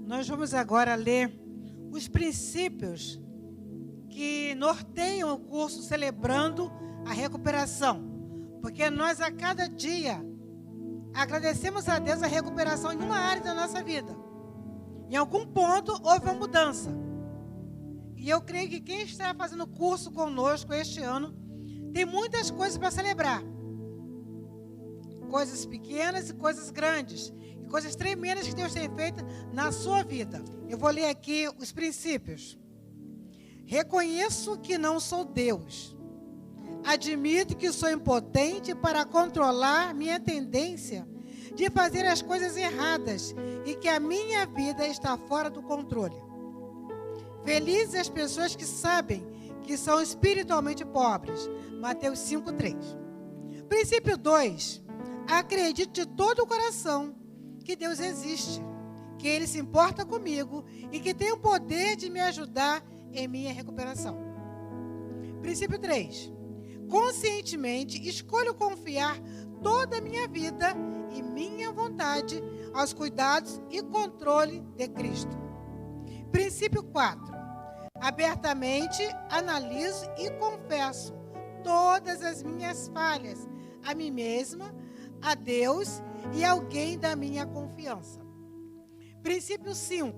Nós vamos agora ler os princípios que norteiam o curso Celebrando a Recuperação. Porque nós, a cada dia, agradecemos a Deus a recuperação em uma área da nossa vida. Em algum ponto, houve uma mudança. E eu creio que quem está fazendo curso conosco este ano tem muitas coisas para celebrar. Coisas pequenas e coisas grandes. E coisas tremendas que Deus tem feito na sua vida. Eu vou ler aqui os princípios. Reconheço que não sou Deus. Admito que sou impotente para controlar minha tendência de fazer as coisas erradas e que a minha vida está fora do controle. Felizes as pessoas que sabem que são espiritualmente pobres. Mateus 5:3. Princípio 2. Acredito de todo o coração que Deus existe, que Ele se importa comigo e que tem o poder de me ajudar em minha recuperação. Princípio 3. Conscientemente escolho confiar toda a minha vida e minha vontade aos cuidados e controle de Cristo. Princípio 4. Abertamente analiso e confesso todas as minhas falhas a mim mesma, a Deus e a alguém da minha confiança. Princípio 5.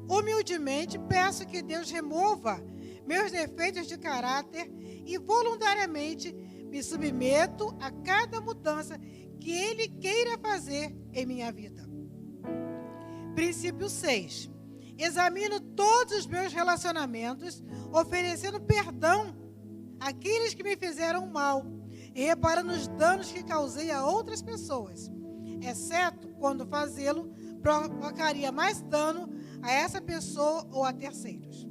Humildemente peço que Deus remova meus defeitos de caráter e voluntariamente me submeto a cada mudança que Ele queira fazer em minha vida. Princípio 6. Examino todos os meus relacionamentos, oferecendo perdão àqueles que me fizeram mal e reparando os danos que causei a outras pessoas, exceto quando fazê-lo provocaria mais dano a essa pessoa ou a terceiros.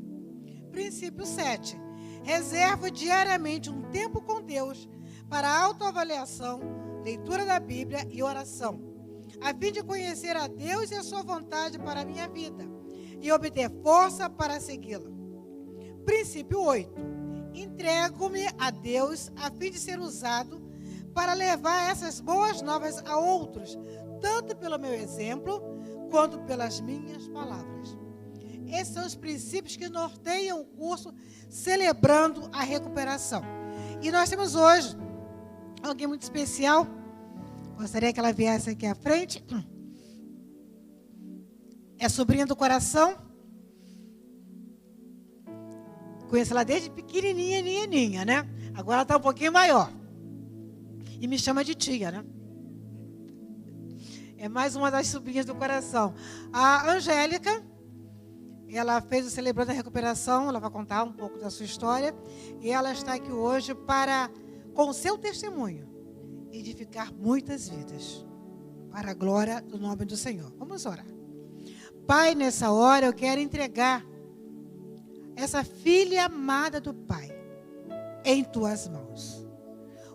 Princípio 7. Reservo diariamente um tempo com Deus para autoavaliação, leitura da Bíblia e oração, a fim de conhecer a Deus e a sua vontade para a minha vida e obter força para segui-la. Princípio 8. Entrego-me a Deus a fim de ser usado para levar essas boas novas a outros, tanto pelo meu exemplo quanto pelas minhas palavras. Esses são os princípios que norteiam o curso Celebrando a Recuperação. E nós temos hoje alguém muito especial. Gostaria que ela viesse aqui à frente. É sobrinha do coração. Conheço ela desde pequenininha, né? Agora ela está um pouquinho maior. E me chama de tia, né? É mais uma das sobrinhas do coração. A Angélica, ela fez o Celebrando a Recuperação, ela vai contar um pouco da sua história. E ela está aqui hoje para, com o seu testemunho, edificar muitas vidas. Para a glória do nome do Senhor. Vamos orar. Pai, nessa hora eu quero entregar essa filha amada do Pai em tuas mãos.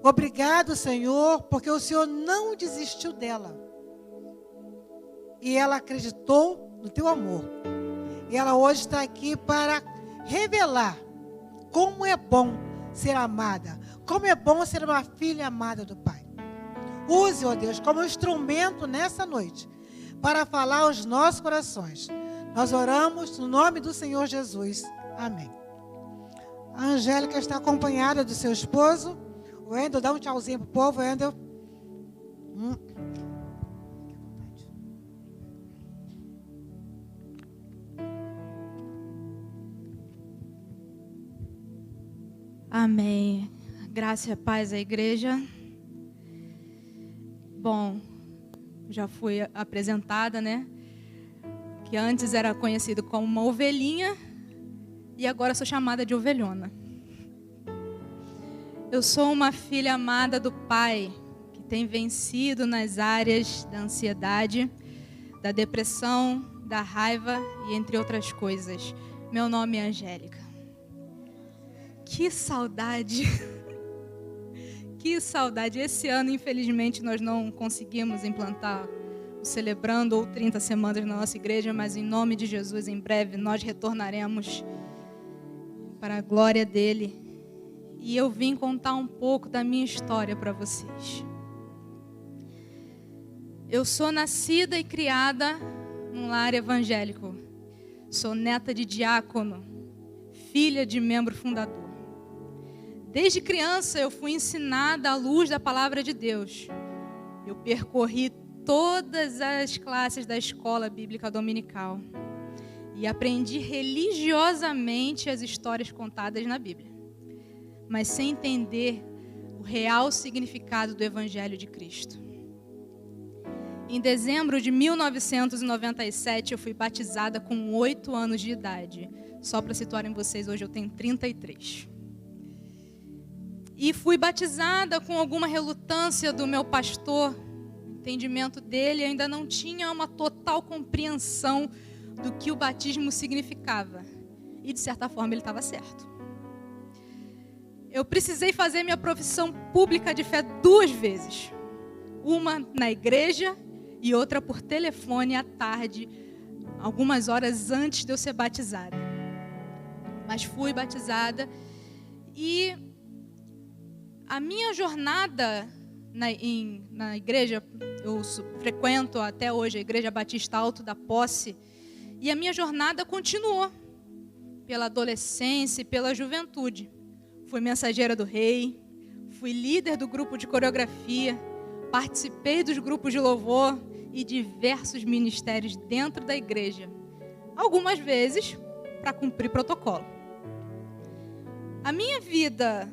Obrigado, Senhor, porque o Senhor não desistiu dela. E ela acreditou no teu amor. E ela hoje está aqui para revelar como é bom ser amada, como é bom ser uma filha amada do Pai. Use, ó Deus, como instrumento nessa noite para falar aos nossos corações. Nós oramos no nome do Senhor Jesus. Amém. A Angélica está acompanhada do seu esposo. O Wendel, dá um tchauzinho pro povo, Wendel. Amém. Graça e paz à igreja. Bom, já fui apresentada, né? Que antes era conhecido como uma ovelhinha e agora sou chamada de ovelhona. Eu sou uma filha amada do Pai que tem vencido nas áreas da ansiedade, da depressão, da raiva e entre outras coisas. Meu nome é Angélica. Que saudade! Que saudade! Esse ano, infelizmente, nós não conseguimos implantar o Celebrando ou 30 Semanas na nossa igreja, mas em nome de Jesus, em breve, nós retornaremos para a glória dele. E eu vim contar um pouco da minha história para vocês. Eu sou nascida e criada num lar evangélico. Sou neta de diácono, filha de membro fundador. Desde criança eu fui ensinada à luz da palavra de Deus. Eu percorri todas as classes da escola bíblica dominical e aprendi religiosamente as histórias contadas na Bíblia, mas sem entender o real significado do Evangelho de Cristo. Em dezembro de 1997, eu fui batizada com 8 anos de idade. Só para situarem vocês, hoje eu tenho 33. E fui batizada com alguma relutância do meu pastor. O entendimento dele ainda não tinha uma total compreensão do que o batismo significava. E, de certa forma, ele estava certo. Eu precisei fazer minha profissão pública de fé 2 vezes. Uma na igreja e outra por telefone à tarde, algumas horas antes de eu ser batizada. Mas fui batizada e a minha jornada na igreja, eu frequento até hoje a Igreja Batista Alto da Posse, e a minha jornada continuou pela adolescência e pela juventude. Fui mensageira do rei, fui líder do grupo de coreografia, participei dos grupos de louvor e diversos ministérios dentro da igreja, algumas vezes para cumprir protocolo. A minha vida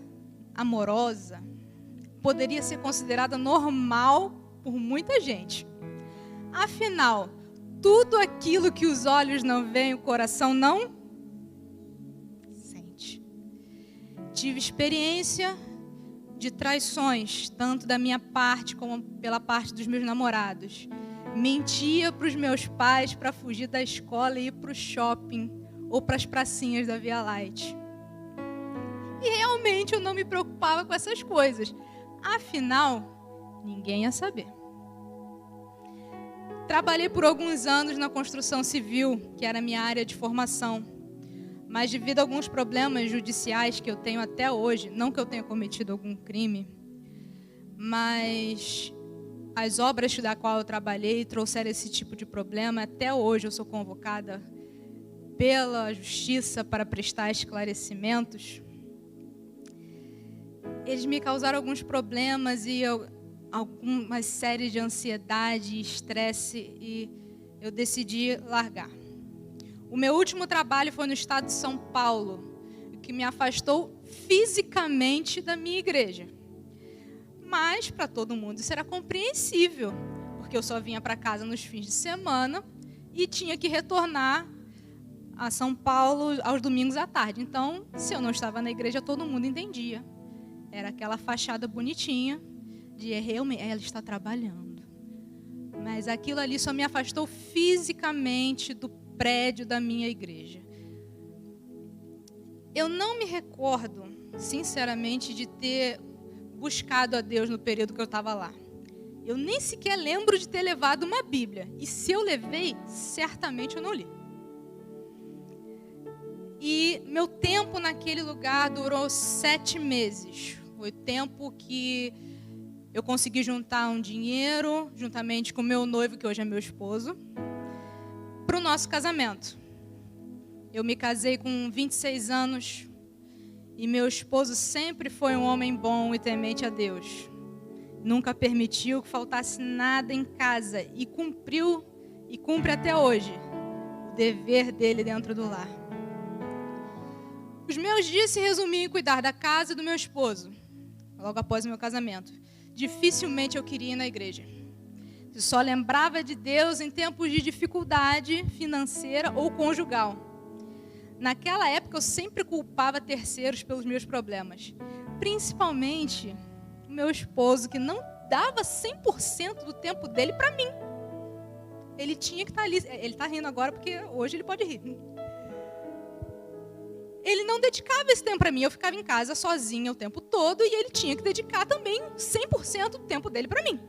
amorosa poderia ser considerada normal por muita gente. Afinal, tudo aquilo que os olhos não veem, o coração não sente. Tive experiência de traições, tanto da minha parte como pela parte dos meus namorados. Mentia para os meus pais para fugir da escola e ir para o shopping ou para as pracinhas da Via Light. E realmente eu não me preocupava com essas coisas. Afinal, ninguém ia saber. Trabalhei por alguns anos na construção civil, que era a minha área de formação. Mas devido a alguns problemas judiciais que eu tenho até hoje, não que eu tenha cometido algum crime, mas as obras da qual eu trabalhei trouxeram esse tipo de problema. Até hoje eu sou convocada pela justiça para prestar esclarecimentos. Eles me causaram alguns problemas e algumas séries de ansiedade e estresse, e eu decidi largar. O meu último trabalho foi no estado de São Paulo, o que me afastou fisicamente da minha igreja. Mas, para todo mundo, isso era compreensível, porque eu só vinha para casa nos fins de semana e tinha que retornar a São Paulo aos domingos à tarde. Então, se eu não estava na igreja, todo mundo entendia. Era aquela fachada bonitinha de realmente ela está trabalhando. Mas aquilo ali só me afastou fisicamente do prédio da minha igreja. Eu não me recordo, sinceramente, de ter buscado a Deus no período que eu estava lá. Eu nem sequer lembro de ter levado uma Bíblia. E se eu levei, certamente eu não li. E meu tempo naquele lugar durou 7 meses. Foi o tempo que eu consegui juntar um dinheiro, juntamente com meu noivo, que hoje é meu esposo, para o nosso casamento. Eu me casei com 26 anos e meu esposo sempre foi um homem bom e temente a Deus. Nunca permitiu que faltasse nada em casa e cumpriu e cumpre até hoje o dever dele dentro do lar. Os meus dias se resumiam em cuidar da casa e do meu esposo, logo após o meu casamento. Dificilmente eu queria ir na igreja. Eu só lembrava de Deus em tempos de dificuldade financeira ou conjugal. Naquela época eu sempre culpava terceiros pelos meus problemas, principalmente o meu esposo, que não dava 100% do tempo dele para mim. Ele tinha que estar ali. Ele está rindo agora porque hoje ele pode rir. Ele não dedicava esse tempo para mim. Eu ficava em casa sozinha o tempo todo e ele tinha que dedicar também 100% do tempo dele para mim.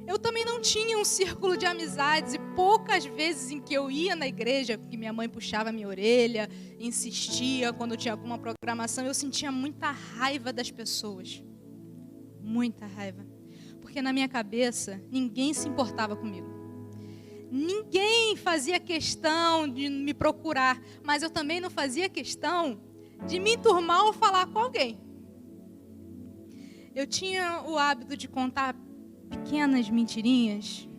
Eu também não tinha um círculo de amizades e poucas vezes em que eu ia na igreja, que minha mãe puxava a minha orelha, insistia quando eu tinha alguma programação, eu sentia muita raiva das pessoas. Muita raiva. Porque na minha cabeça, ninguém se importava comigo. Ninguém fazia questão de me procurar, mas eu também não fazia questão de me enturmar ou falar com alguém. Eu tinha o hábito de contar pequenas mentirinhas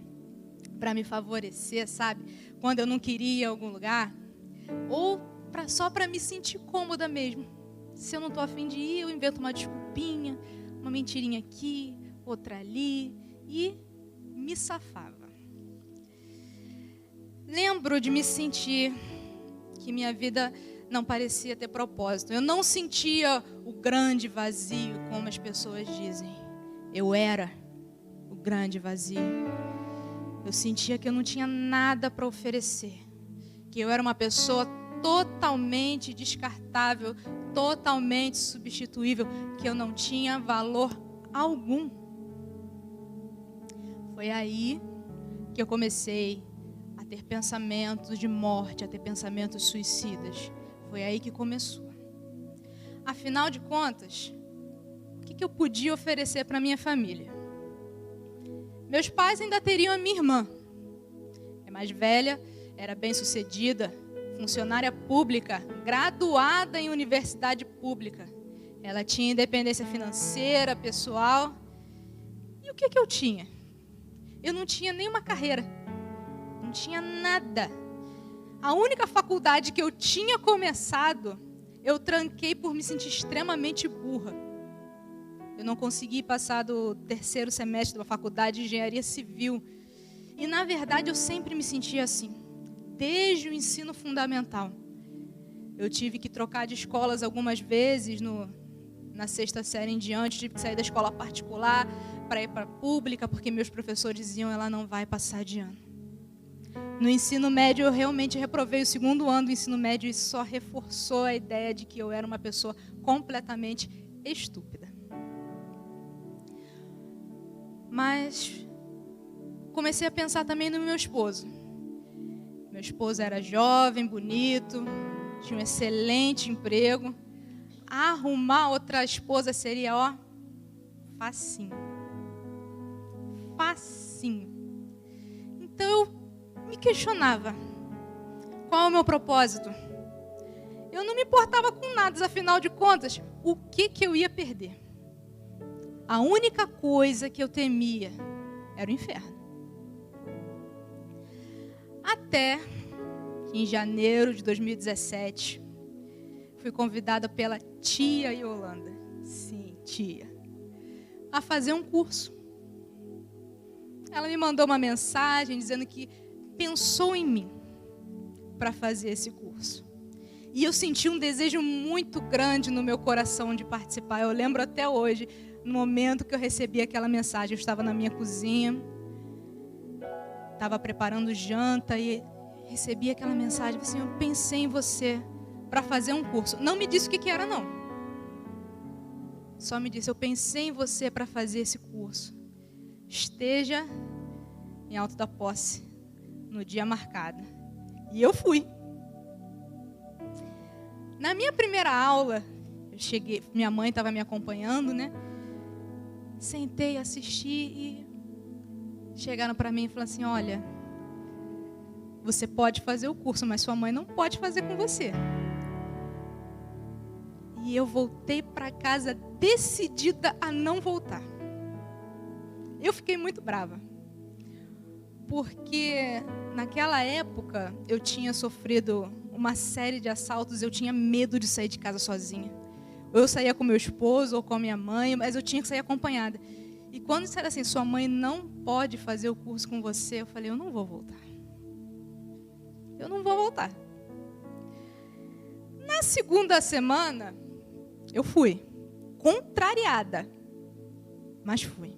para me favorecer, sabe? Quando eu não queria ir a algum lugar, ou só para me sentir cômoda mesmo. Se eu não estou a fim de ir, eu invento uma desculpinha, uma mentirinha aqui, outra ali, e me safava. Lembro de me sentir que minha vida não parecia ter propósito. Eu não sentia o grande vazio, como as pessoas dizem. Eu era o grande vazio. Eu sentia que eu não tinha nada para oferecer. Que eu era uma pessoa totalmente descartável, totalmente substituível, que eu não tinha valor algum. Foi aí que eu comecei a ter pensamentos de morte, a ter pensamentos suicidas. Foi aí que começou. Afinal de contas, o que eu podia oferecer para minha família? Meus pais ainda teriam a minha irmã. É mais velha, era bem-sucedida, funcionária pública, graduada em universidade pública. Ela tinha independência financeira, pessoal. E o que eu tinha? Eu não tinha nenhuma carreira. Não tinha nada. A única faculdade que eu tinha começado, eu tranquei por me sentir extremamente burra. Eu não consegui passar do 3º semestre da faculdade de engenharia civil. E, na verdade, eu sempre me sentia assim. Desde o ensino fundamental. Eu tive que trocar de escolas algumas vezes, na 6ª série em diante, tive que sair da escola particular para ir para a pública, porque meus professores diziam, ela não vai passar de ano. No ensino médio, eu realmente reprovei o 2º ano do ensino médio e isso só reforçou a ideia de que eu era uma pessoa completamente estúpida. Mas comecei a pensar também no meu esposo. Meu esposo era jovem, bonito, tinha um excelente emprego. Arrumar outra esposa seria, facinho. Facinho. Então eu me questionava, qual é o meu propósito? Eu não me importava com nada, afinal de contas, o que eu ia perder? A única coisa que eu temia era o inferno. Até que em janeiro de 2017, fui convidada pela tia Yolanda, sim, tia, a fazer um curso. Ela me mandou uma mensagem dizendo que pensou em mim para fazer esse curso. E eu senti um desejo muito grande no meu coração de participar. Eu lembro até hoje, no momento que eu recebi aquela mensagem, eu estava na minha cozinha, estava preparando janta e recebi aquela mensagem, assim, eu pensei em você para fazer um curso. Não me disse o que era, não. Só me disse, eu pensei em você para fazer esse curso. Esteja em Alto da Posse, no dia marcado. E eu fui. Na minha primeira aula, eu cheguei, minha mãe estava me acompanhando, né? Sentei, assisti e chegaram para mim e falaram assim, olha, você pode fazer o curso, mas sua mãe não pode fazer com você. E eu voltei para casa decidida a não voltar. Eu fiquei muito brava. Porque naquela época eu tinha sofrido uma série de assaltos, eu tinha medo de sair de casa sozinha. Ou eu saía com meu esposo ou com a minha mãe, mas eu tinha que sair acompanhada. E quando disseram assim, sua mãe não pode fazer o curso com você, eu falei, eu não vou voltar. Eu não vou voltar. Na segunda semana, eu fui. Contrariada. Mas fui.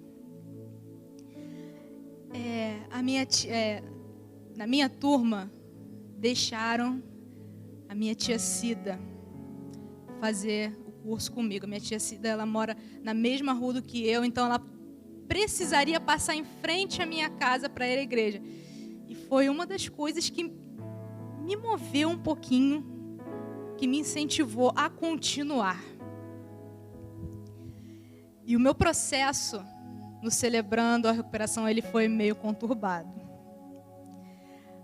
Na minha turma, deixaram a minha tia Cida fazer o curso comigo. A minha tia Cida, ela mora na mesma rua do que eu, então ela precisaria passar em frente à minha casa para ir à igreja. E foi uma das coisas que me moveu um pouquinho, que me incentivou a continuar. E o meu processo no Celebrando a Recuperação, ele foi meio conturbado.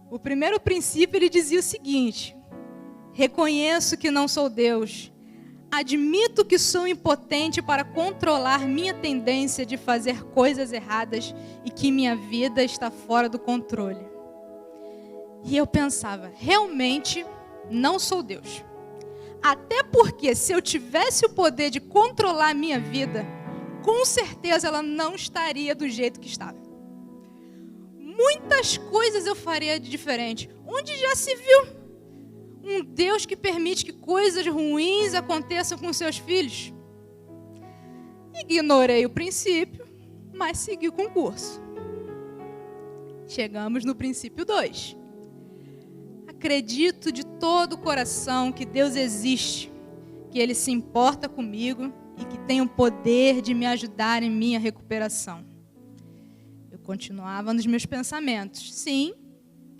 O primeiro princípio, ele dizia o seguinte: reconheço que não sou Deus. Admito que sou impotente para controlar minha tendência de fazer coisas erradas e que minha vida está fora do controle. E eu pensava, realmente não sou Deus. Até porque se eu tivesse o poder de controlar a minha vida, com certeza ela não estaria do jeito que estava. Muitas coisas eu faria de diferente. Onde já se viu um Deus que permite que coisas ruins aconteçam com seus filhos? Ignorei o princípio, mas segui o concurso. Chegamos no princípio 2. Acredito de todo o coração que Deus existe, que Ele se importa comigo e que tem o poder de me ajudar em minha recuperação. Eu continuava nos meus pensamentos. Sim,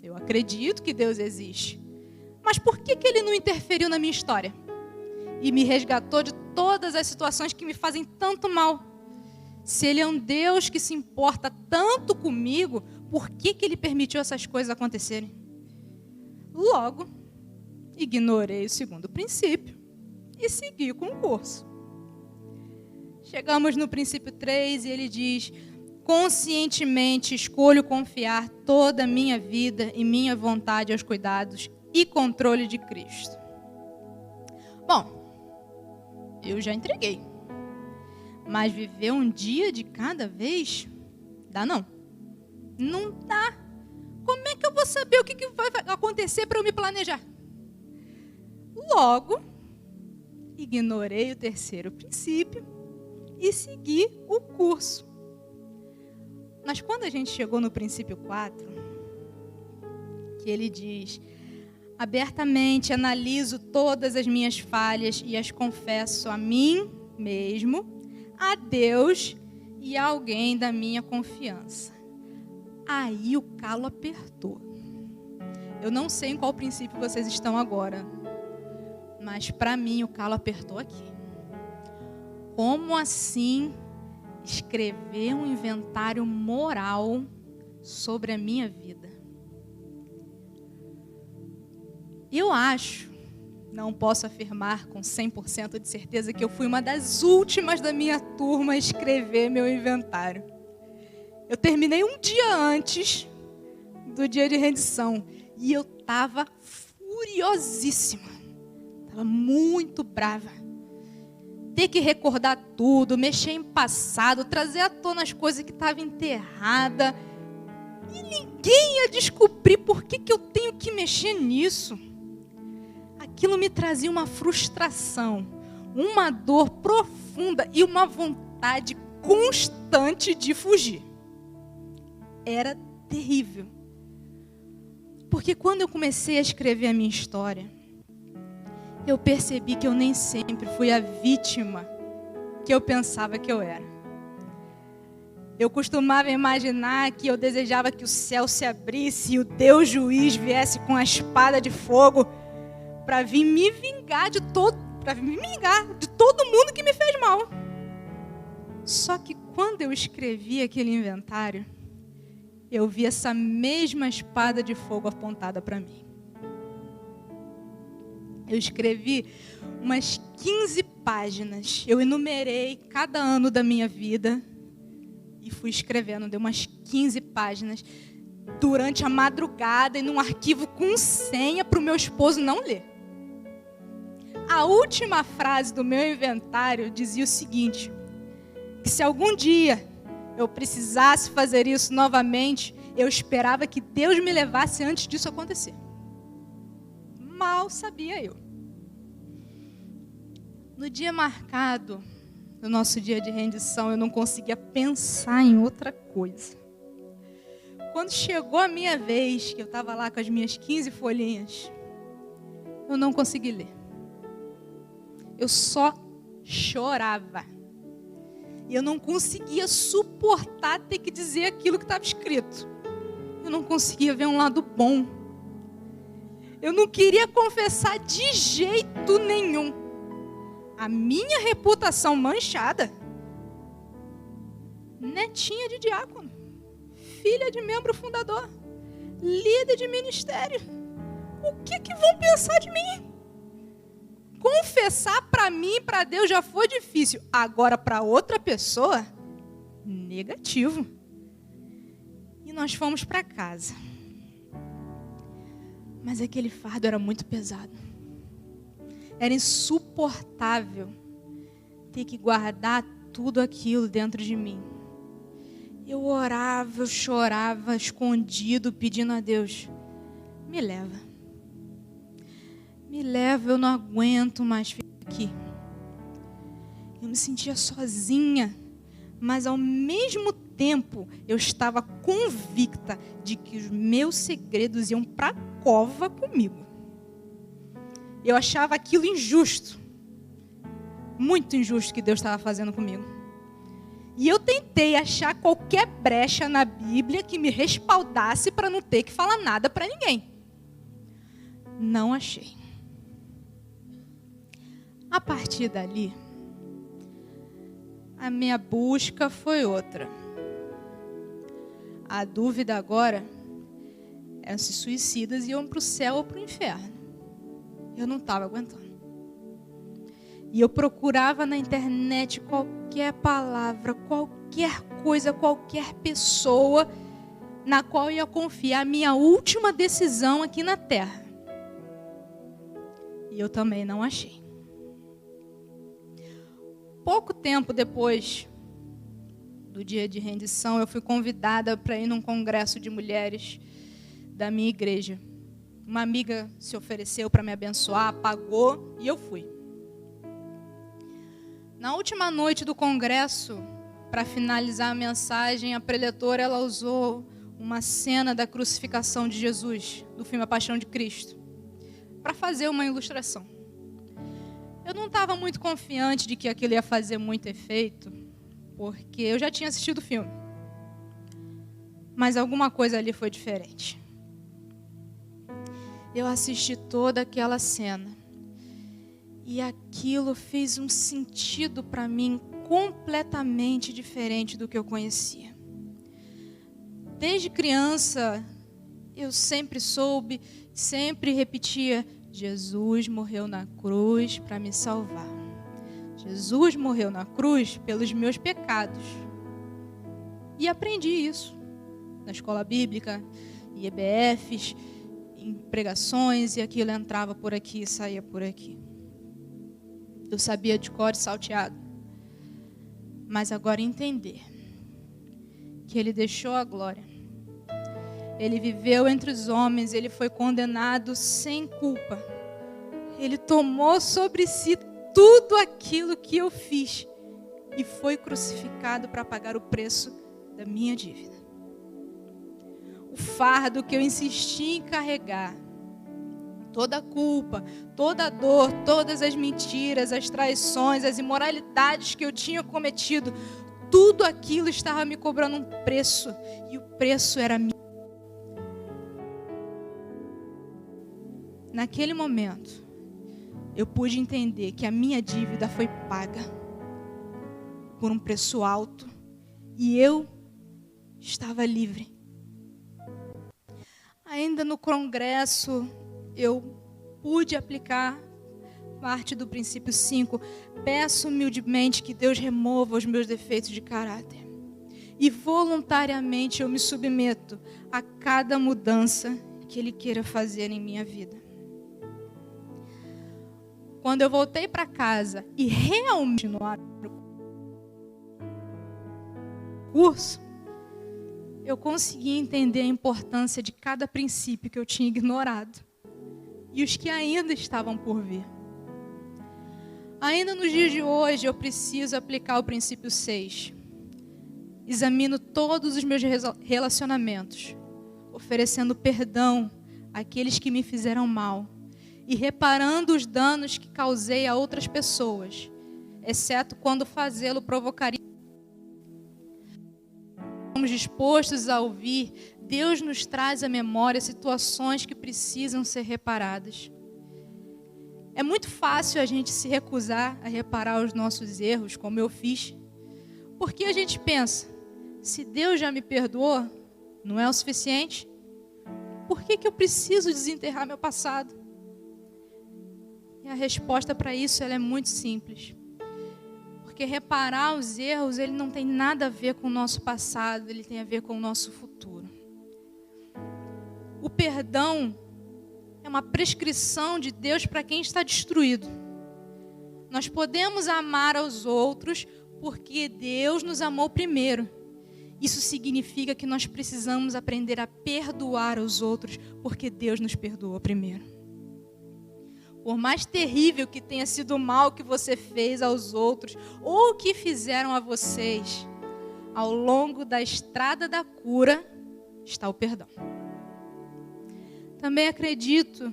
eu acredito que Deus existe. Mas por que Ele não interferiu na minha história? E me resgatou de todas as situações que me fazem tanto mal? Se Ele é um Deus que se importa tanto comigo, por que Ele permitiu essas coisas acontecerem? Logo, ignorei o segundo princípio e segui o concurso. Chegamos no princípio 3 e ele diz: conscientemente escolho confiar toda a minha vida e minha vontade aos cuidados e controle de Cristo. Bom, eu já entreguei. Mas viver um dia de cada vez, dá não. Não dá. Como é que eu vou saber o que vai acontecer para eu me planejar? Logo, ignorei o terceiro princípio e segui o curso. Mas quando a gente chegou no princípio 4, que ele diz: abertamente analiso todas as minhas falhas e as confesso a mim mesmo, a Deus e a alguém da minha confiança. Aí o calo apertou. Eu não sei em qual princípio vocês estão agora, mas para mim o calo apertou aqui. Como assim escrever um inventário moral sobre a minha vida? Eu acho, não posso afirmar com 100% de certeza que eu fui uma das últimas da minha turma a escrever meu inventário. Eu terminei um dia antes do dia de rendição e eu estava furiosíssima. Estava muito brava. Ter que recordar tudo, mexer em passado, trazer à tona as coisas que estavam enterradas. E ninguém ia descobrir por que eu tenho que mexer nisso. Aquilo me trazia uma frustração, uma dor profunda e uma vontade constante de fugir. Era terrível. Porque quando eu comecei a escrever a minha história, eu percebi que eu nem sempre fui a vítima que eu pensava que eu era. Eu costumava imaginar que eu desejava que o céu se abrisse e o Deus juiz viesse com a espada de fogo para vir me vingar de todo mundo que me fez mal. Só que quando eu escrevi aquele inventário, eu vi essa mesma espada de fogo apontada para mim. Eu escrevi umas 15 páginas. Eu enumerei cada ano da minha vida e fui escrevendo. Deu umas 15 páginas durante a madrugada e num arquivo com senha para o meu esposo não ler. A última frase do meu inventário dizia o seguinte: que se algum dia eu precisasse fazer isso novamente, eu esperava que Deus me levasse antes disso acontecer. Mal sabia eu. No dia marcado, no nosso dia de rendição, eu não conseguia pensar em outra coisa. Quando chegou a minha vez, que eu estava lá com as minhas 15 folhinhas, eu não consegui ler. Eu só chorava. E eu não conseguia suportar ter que dizer aquilo que estava escrito. Eu não conseguia ver um lado bom. Eu não queria confessar de jeito nenhum. A minha reputação manchada. Netinha de diácono. Filha de membro fundador. líder de ministério. O que vão pensar de mim? Confessar para mim, para Deus já foi difícil. Agora para outra pessoa, negativo. E nós fomos para casa. Mas aquele fardo era muito pesado. Era insuportável ter que guardar tudo aquilo dentro de mim. Eu orava, eu chorava, escondido, pedindo a Deus, me leva. Me leva, eu não aguento mais ficar aqui. Eu me sentia sozinha, mas ao mesmo tempo eu estava convicta de que os meus segredos iam para a cova comigo. Eu achava aquilo injusto, muito injusto que Deus estava fazendo comigo. E eu tentei achar qualquer brecha na Bíblia que me respaldasse para não ter que falar nada para ninguém. Não achei. A partir dali, a minha busca foi outra. A dúvida agora era se suicidas iam para o céu ou para o inferno. Eu não estava aguentando. E eu procurava na internet qualquer palavra, qualquer coisa, qualquer pessoa na qual eu ia confiar a minha última decisão aqui na terra. E eu também não achei. Pouco tempo depois do dia de rendição, eu fui convidada para ir num congresso de mulheres da minha igreja. Uma amiga se ofereceu para me abençoar, pagou e eu fui. Na última noite do congresso, para finalizar a mensagem, a preletora ela usou uma cena da crucificação de Jesus, do filme A Paixão de Cristo, para fazer uma ilustração. Eu não estava muito confiante de que aquilo ia fazer muito efeito, porque eu já tinha assistido o filme. Mas alguma coisa ali foi diferente. Eu assisti toda aquela cena. E aquilo fez um sentido para mim completamente diferente do que eu conhecia. Desde criança, eu sempre soube, sempre repetia: Jesus morreu na cruz para me salvar. Jesus morreu na cruz pelos meus pecados. E aprendi isso na escola bíblica, em EBFs, em pregações, e aquilo entrava por aqui e saía por aqui. Eu sabia de cor e salteado. Mas agora entender que ele deixou a glória. Ele viveu entre os homens, ele foi condenado sem culpa. Ele tomou sobre si tudo aquilo que eu fiz e foi crucificado para pagar o preço da minha dívida. O fardo que eu insisti em carregar, toda a culpa, toda a dor, todas as mentiras, as traições, as imoralidades que eu tinha cometido, tudo aquilo estava me cobrando um preço, e o preço era minha. Naquele momento, eu pude entender que a minha dívida foi paga por um preço alto e eu estava livre. Ainda no congresso, eu pude aplicar parte do princípio 5. Peço humildemente que Deus remova os meus defeitos de caráter. E voluntariamente eu me submeto a cada mudança que Ele queira fazer em minha vida. Quando eu voltei para casa e realmente continuar o curso, eu consegui entender a importância de cada princípio que eu tinha ignorado e os que ainda estavam por vir. Ainda nos dias de hoje, eu preciso aplicar o princípio 6. Examino todos os meus relacionamentos, oferecendo perdão àqueles que me fizeram mal e reparando os danos que causei a outras pessoas, exceto quando fazê-lo provocaria. Estamos dispostos a ouvir, Deus nos traz à memória situações que precisam ser reparadas. É muito fácil a gente se recusar a reparar os nossos erros, como eu fiz, porque a gente pensa, se Deus já me perdoou, não é o suficiente? por que eu preciso desenterrar meu passado? E a resposta para isso ela é muito simples. Porque reparar os erros, ele não tem nada a ver com o nosso passado, ele tem a ver com o nosso futuro. O perdão é uma prescrição de Deus para quem está destruído. Nós podemos amar aos outros porque Deus nos amou primeiro. Isso significa que nós precisamos aprender a perdoar os outros porque Deus nos perdoou primeiro. Por mais terrível que tenha sido o mal que você fez aos outros ou que fizeram a vocês, ao longo da estrada da cura está o perdão. Também acredito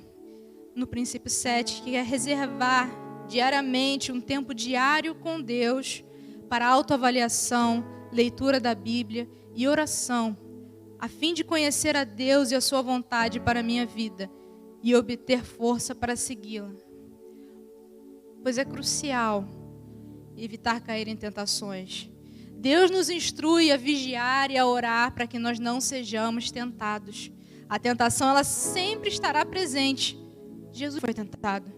no princípio 7, que é reservar diariamente um tempo diário com Deus para autoavaliação, leitura da Bíblia e oração, a fim de conhecer a Deus e a sua vontade para a minha vida e obter força para segui-la. Pois é crucial evitar cair em tentações. Deus nos instrui a vigiar e a orar para que nós não sejamos tentados. A tentação, ela sempre estará presente. Jesus foi tentado.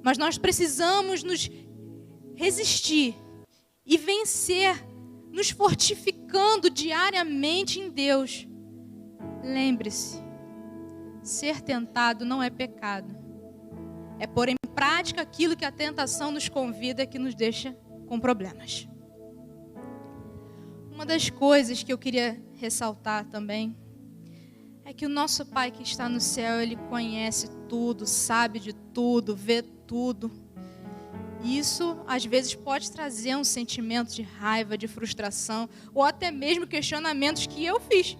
Mas nós precisamos nos resistir e vencer, nos fortificando diariamente em Deus. Lembre-se, ser tentado não é pecado. É pôr em prática aquilo que a tentação nos convida, que nos deixa com problemas. Uma das coisas que eu queria ressaltar também é que o nosso Pai que está no céu, Ele conhece tudo, sabe de tudo, vê tudo. Isso, às vezes, pode trazer um sentimento de raiva, de frustração, ou até mesmo questionamentos que eu fiz.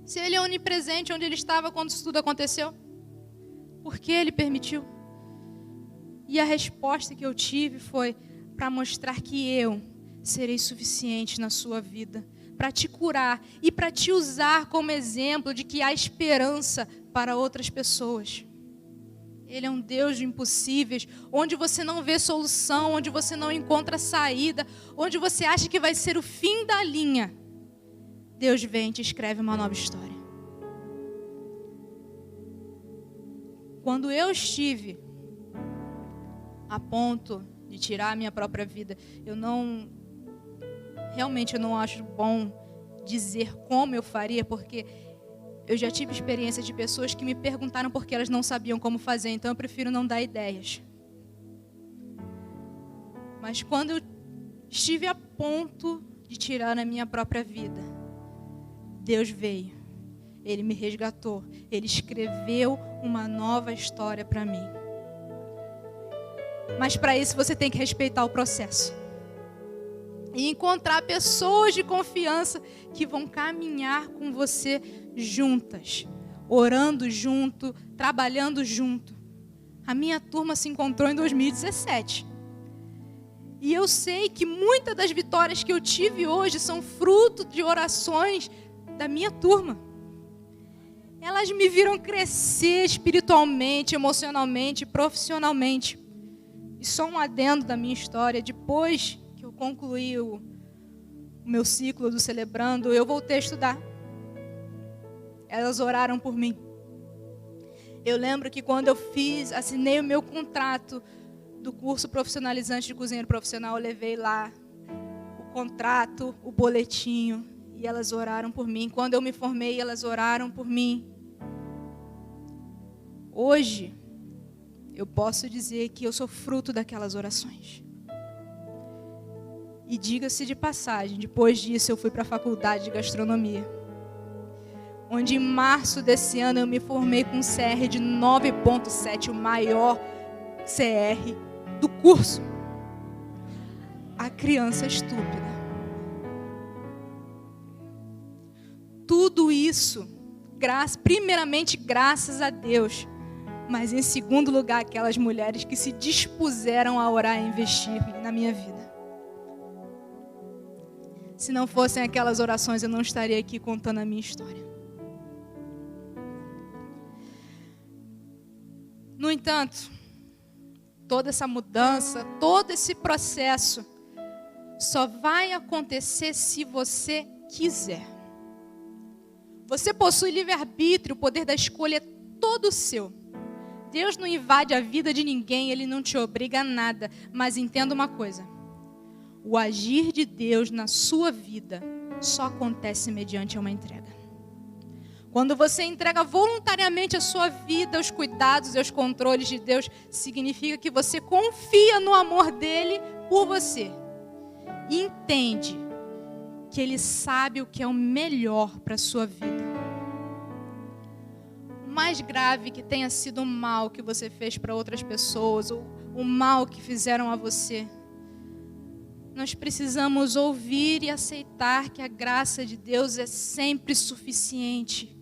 Se Ele é onipresente, onde Ele estava quando isso tudo aconteceu? Por que Ele permitiu? E a resposta que eu tive foi para mostrar que eu serei suficiente na sua vida, para te curar e para te usar como exemplo de que há esperança para outras pessoas. Ele é um Deus de impossíveis, onde você não vê solução, onde você não encontra saída, onde você acha que vai ser o fim da linha. Deus vem e te escreve uma nova história. Quando eu estive a ponto de tirar a minha própria vida, realmente eu não acho bom dizer como eu faria, porque eu já tive experiência de pessoas que me perguntaram porque elas não sabiam como fazer, então eu prefiro não dar ideias. Mas quando eu estive a ponto de tirar a minha própria vida, Deus veio, Ele me resgatou, Ele escreveu uma nova história para mim. Mas para isso você tem que respeitar o processo. E encontrar pessoas de confiança que vão caminhar com você juntas, orando junto, trabalhando junto. A minha turma se encontrou em 2017. E eu sei que muitas das vitórias que eu tive hoje são fruto de orações da minha turma. Elas me viram crescer espiritualmente, emocionalmente, profissionalmente. E só um adendo da minha história, depois que eu concluí o meu ciclo do Celebrando, eu voltei a estudar. Elas oraram por mim. Eu lembro que quando eu assinei o meu contrato do curso profissionalizante de cozinheiro profissional, eu levei lá o contrato, o boletinho, e elas oraram por mim. Quando eu me formei, elas oraram por mim. Hoje, eu posso dizer que eu sou fruto daquelas orações. E diga-se de passagem, depois disso eu fui para a faculdade de gastronomia, onde em março desse ano eu me formei com um CR de 9,7, o maior CR do curso. A criança estúpida. Tudo isso, primeiramente graças a Deus, mas em segundo lugar aquelas mulheres que se dispuseram a orar e investir na minha vida. Se não fossem aquelas orações, eu não estaria aqui contando a minha história. No entanto, toda essa mudança, todo esse processo, só vai acontecer se você quiser. Você possui livre-arbítrio, o poder da escolha é todo seu. Deus não invade a vida de ninguém, Ele não te obriga a nada. Mas entenda uma coisa: o agir de Deus na sua vida só acontece mediante uma entrega. Quando você entrega voluntariamente a sua vida, os cuidados e os controles de Deus, significa que você confia no amor dele por você. E entende que Ele sabe o que é o melhor para a sua vida. O mais grave que tenha sido o mal que você fez para outras pessoas, ou o mal que fizeram a você, nós precisamos ouvir e aceitar que a graça de Deus é sempre suficiente.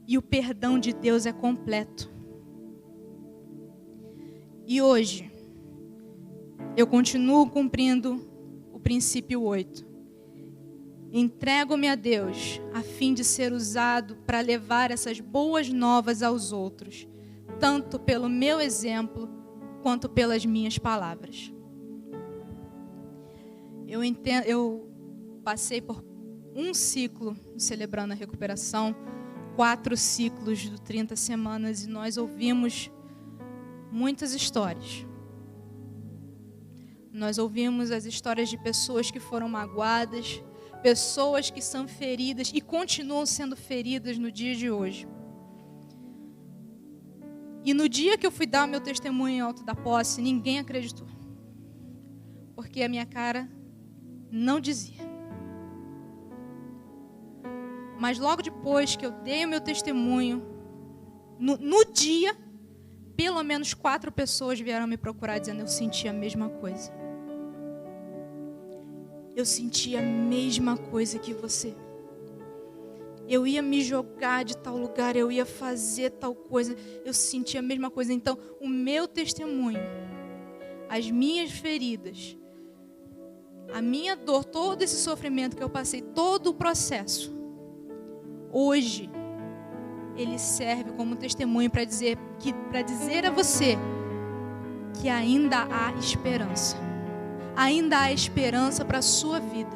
E o perdão de Deus é completo. E hoje, eu continuo cumprindo o princípio 8. Entrego-me a Deus, a fim de ser usado para levar essas boas novas aos outros, tanto pelo meu exemplo, quanto pelas minhas palavras. Eu passei por um ciclo celebrando a recuperação, 4 ciclos de 30 semanas, e nós ouvimos muitas histórias. Nós ouvimos as histórias de pessoas que foram magoadas, pessoas que são feridas e continuam sendo feridas no dia de hoje. E no dia que eu fui dar o meu testemunho em Alto da Posse, ninguém acreditou. Porque a minha cara não dizia. Mas logo depois que eu dei o meu testemunho, no dia, pelo menos 4 pessoas vieram me procurar dizendo: eu senti a mesma coisa. Eu senti a mesma coisa que você. Eu ia me jogar de tal lugar, eu ia fazer tal coisa, eu senti a mesma coisa. Então, o meu testemunho, as minhas feridas, a minha dor, todo esse sofrimento que eu passei, todo o processo, hoje, ele serve como testemunho para dizer a você que ainda há esperança. Ainda há esperança para a sua vida.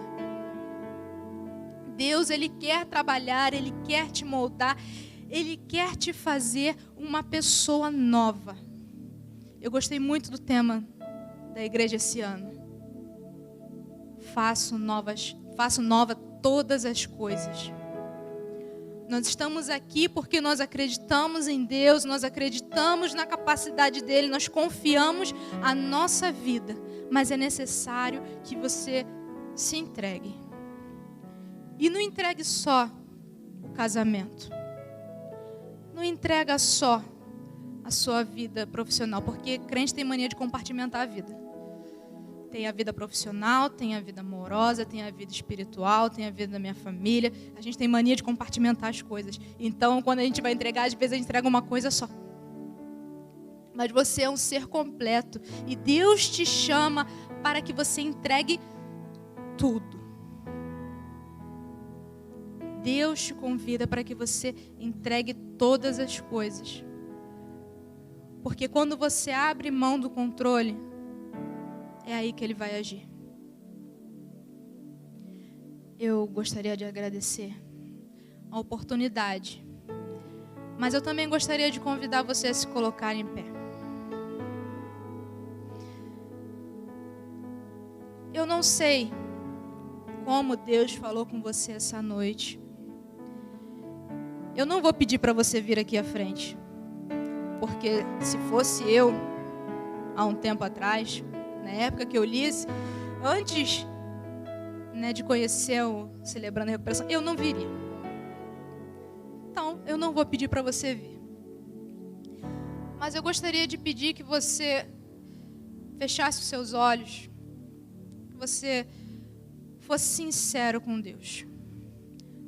Deus, Ele quer trabalhar, Ele quer te moldar, Ele quer te fazer uma pessoa nova. Eu gostei muito do tema da igreja esse ano. Faço nova todas as coisas. Nós estamos aqui porque nós acreditamos em Deus, nós acreditamos na capacidade dEle, nós confiamos a nossa vida. Mas é necessário que você se entregue. E não entregue só o casamento. Não entrega só a sua vida profissional, porque crente tem mania de compartimentar a vida. Tem a vida profissional, tem a vida amorosa, tem a vida espiritual, tem a vida da minha família. A gente tem mania de compartimentar as coisas. Então, quando a gente vai entregar, às vezes a gente entrega uma coisa só. Mas você é um ser completo. E Deus te chama para que você entregue tudo. Deus te convida para que você entregue todas as coisas. Porque quando você abre mão do controle, é aí que Ele vai agir. Eu gostaria de agradecer a oportunidade, mas eu também gostaria de convidar você a se colocar em pé. Eu não sei como Deus falou com você essa noite. Eu não vou pedir para você vir aqui à frente, porque se fosse eu, há um tempo atrás, na época que eu li, antes de conhecer o Celebrando a Recuperação, eu não viria. Então, eu não vou pedir para você vir. Mas eu gostaria de pedir que você fechasse os seus olhos, que você fosse sincero com Deus.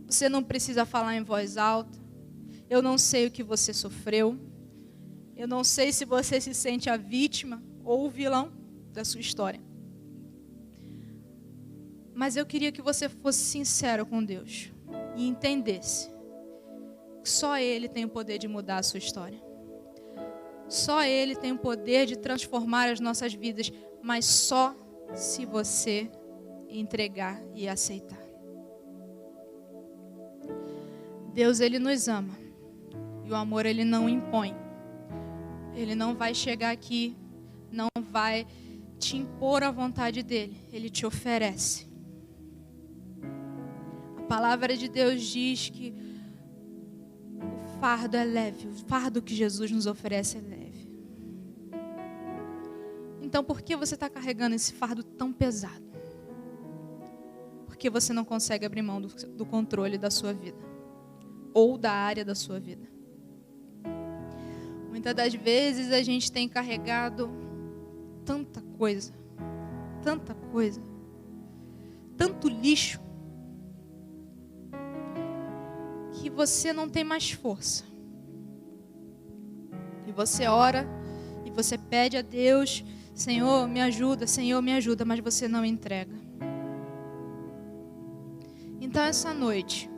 Você não precisa falar em voz alta. Eu não sei o que você sofreu. Eu não sei se você se sente a vítima ou o vilão da sua história. Mas eu queria que você fosse sincero com Deus e entendesse que só Ele tem o poder de mudar a sua história. Só Ele tem o poder de transformar as nossas vidas, mas só se você entregar e aceitar. Deus, Ele nos ama. E o amor, Ele não impõe. Ele não vai chegar aqui, não vai te impor a vontade dEle. Ele te oferece. A palavra de Deus diz que o fardo é leve. O fardo que Jesus nos oferece é leve. Então, por que você está carregando esse fardo tão pesado? Porque você não consegue abrir mão do controle da sua vida. Ou da área da sua vida. Muitas das vezes a gente tem carregado tanta coisa, tanto lixo, que você não tem mais força. E você ora, e você pede a Deus, Senhor, me ajuda, mas você não entrega. Então essa noite,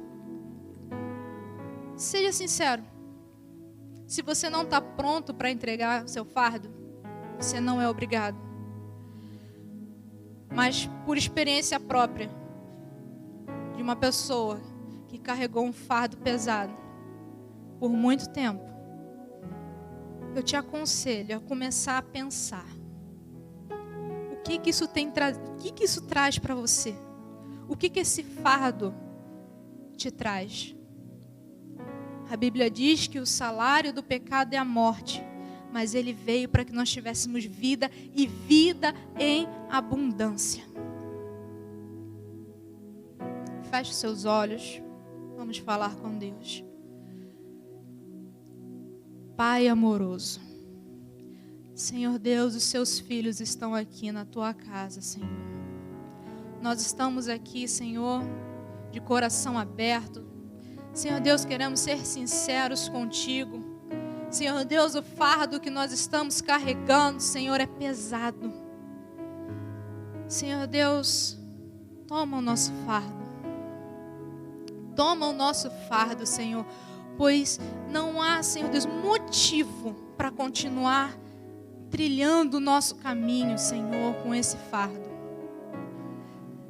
seja sincero. Se você não está pronto para entregar o seu fardo, você não é obrigado. Mas por experiência própria, de uma pessoa que carregou um fardo pesado por muito tempo, eu te aconselho a começar a pensar. O que isso traz para você? O que esse fardo te traz? A Bíblia diz que o salário do pecado é a morte, mas Ele veio para que nós tivéssemos vida e vida em abundância. Feche os seus olhos, vamos falar com Deus. Pai amoroso, Senhor Deus, os seus filhos estão aqui na tua casa, Senhor. Nós estamos aqui, Senhor, de coração aberto. Senhor Deus, queremos ser sinceros contigo. Senhor Deus, o fardo que nós estamos carregando, Senhor, é pesado. Senhor Deus, toma o nosso fardo. Toma o nosso fardo, Senhor, pois não há, Senhor Deus, motivo para continuar trilhando o nosso caminho, Senhor, com esse fardo.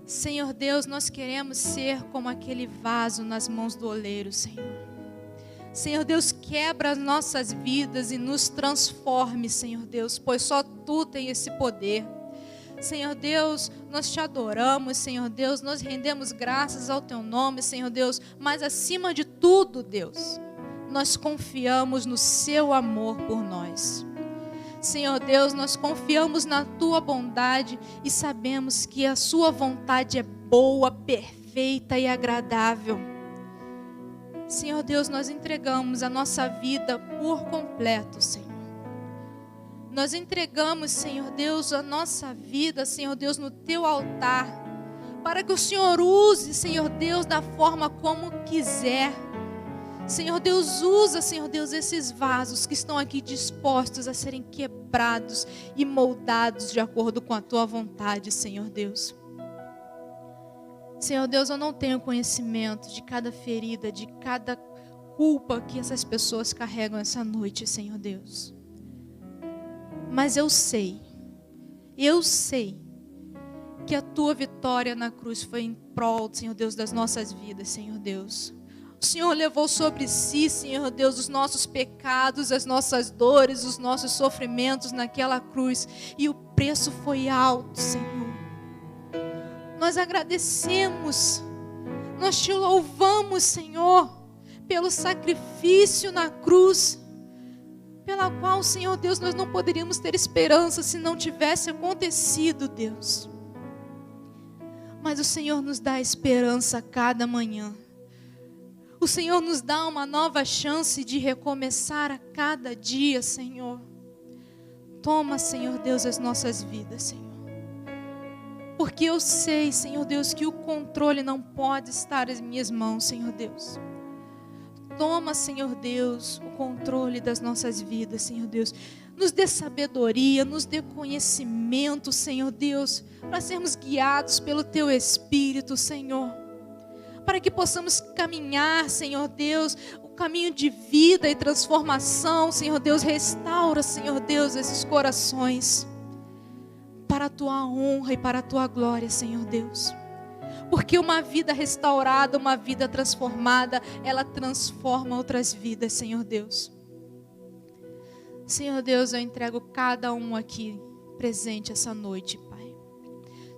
Senhor Deus, nós queremos ser como aquele vaso nas mãos do oleiro, Senhor. Senhor Deus, quebra as nossas vidas e nos transforme, Senhor Deus, pois só Tu tens esse poder. Senhor Deus, nós Te adoramos, Senhor Deus, nós rendemos graças ao Teu nome, Senhor Deus, mas acima de tudo, Deus, nós confiamos no Seu amor por nós. Senhor Deus, nós confiamos na Tua bondade e sabemos que a Sua vontade é boa, perfeita e agradável. Senhor Deus, nós entregamos a nossa vida por completo, Senhor. Nós entregamos, Senhor Deus, a nossa vida, Senhor Deus, no Teu altar, para que o Senhor use, Senhor Deus, da forma como quiser. Senhor Deus, usa, Senhor Deus, esses vasos que estão aqui dispostos a serem quebrados e moldados de acordo com a Tua vontade, Senhor Deus. Senhor Deus, eu não tenho conhecimento de cada ferida, de cada culpa que essas pessoas carregam essa noite, Senhor Deus. Mas eu sei que a Tua vitória na cruz foi em prol, Senhor Deus, das nossas vidas, Senhor Deus. O Senhor levou sobre si, Senhor Deus, os nossos pecados, as nossas dores, os nossos sofrimentos naquela cruz. E o preço foi alto, Senhor. Nós agradecemos, nós Te louvamos, Senhor, pelo sacrifício na cruz, pela qual, Senhor Deus, nós não poderíamos ter esperança se não tivesse acontecido, Deus. Mas o Senhor nos dá esperança a cada manhã. O Senhor nos dá uma nova chance de recomeçar a cada dia, Senhor. Toma, Senhor Deus, as nossas vidas, Senhor. Porque eu sei, Senhor Deus, que o controle não pode estar nas minhas mãos, Senhor Deus. Toma, Senhor Deus, o controle das nossas vidas, Senhor Deus. Nos dê sabedoria, nos dê conhecimento, Senhor Deus, para sermos guiados pelo Teu Espírito, Senhor. Para que possamos caminhar, Senhor Deus, o caminho de vida e transformação, Senhor Deus. Restaura, Senhor Deus, esses corações, para a Tua honra e para a Tua glória, Senhor Deus. Porque uma vida restaurada, uma vida transformada, ela transforma outras vidas, Senhor Deus. Senhor Deus, eu entrego cada um aqui presente essa noite, Pai.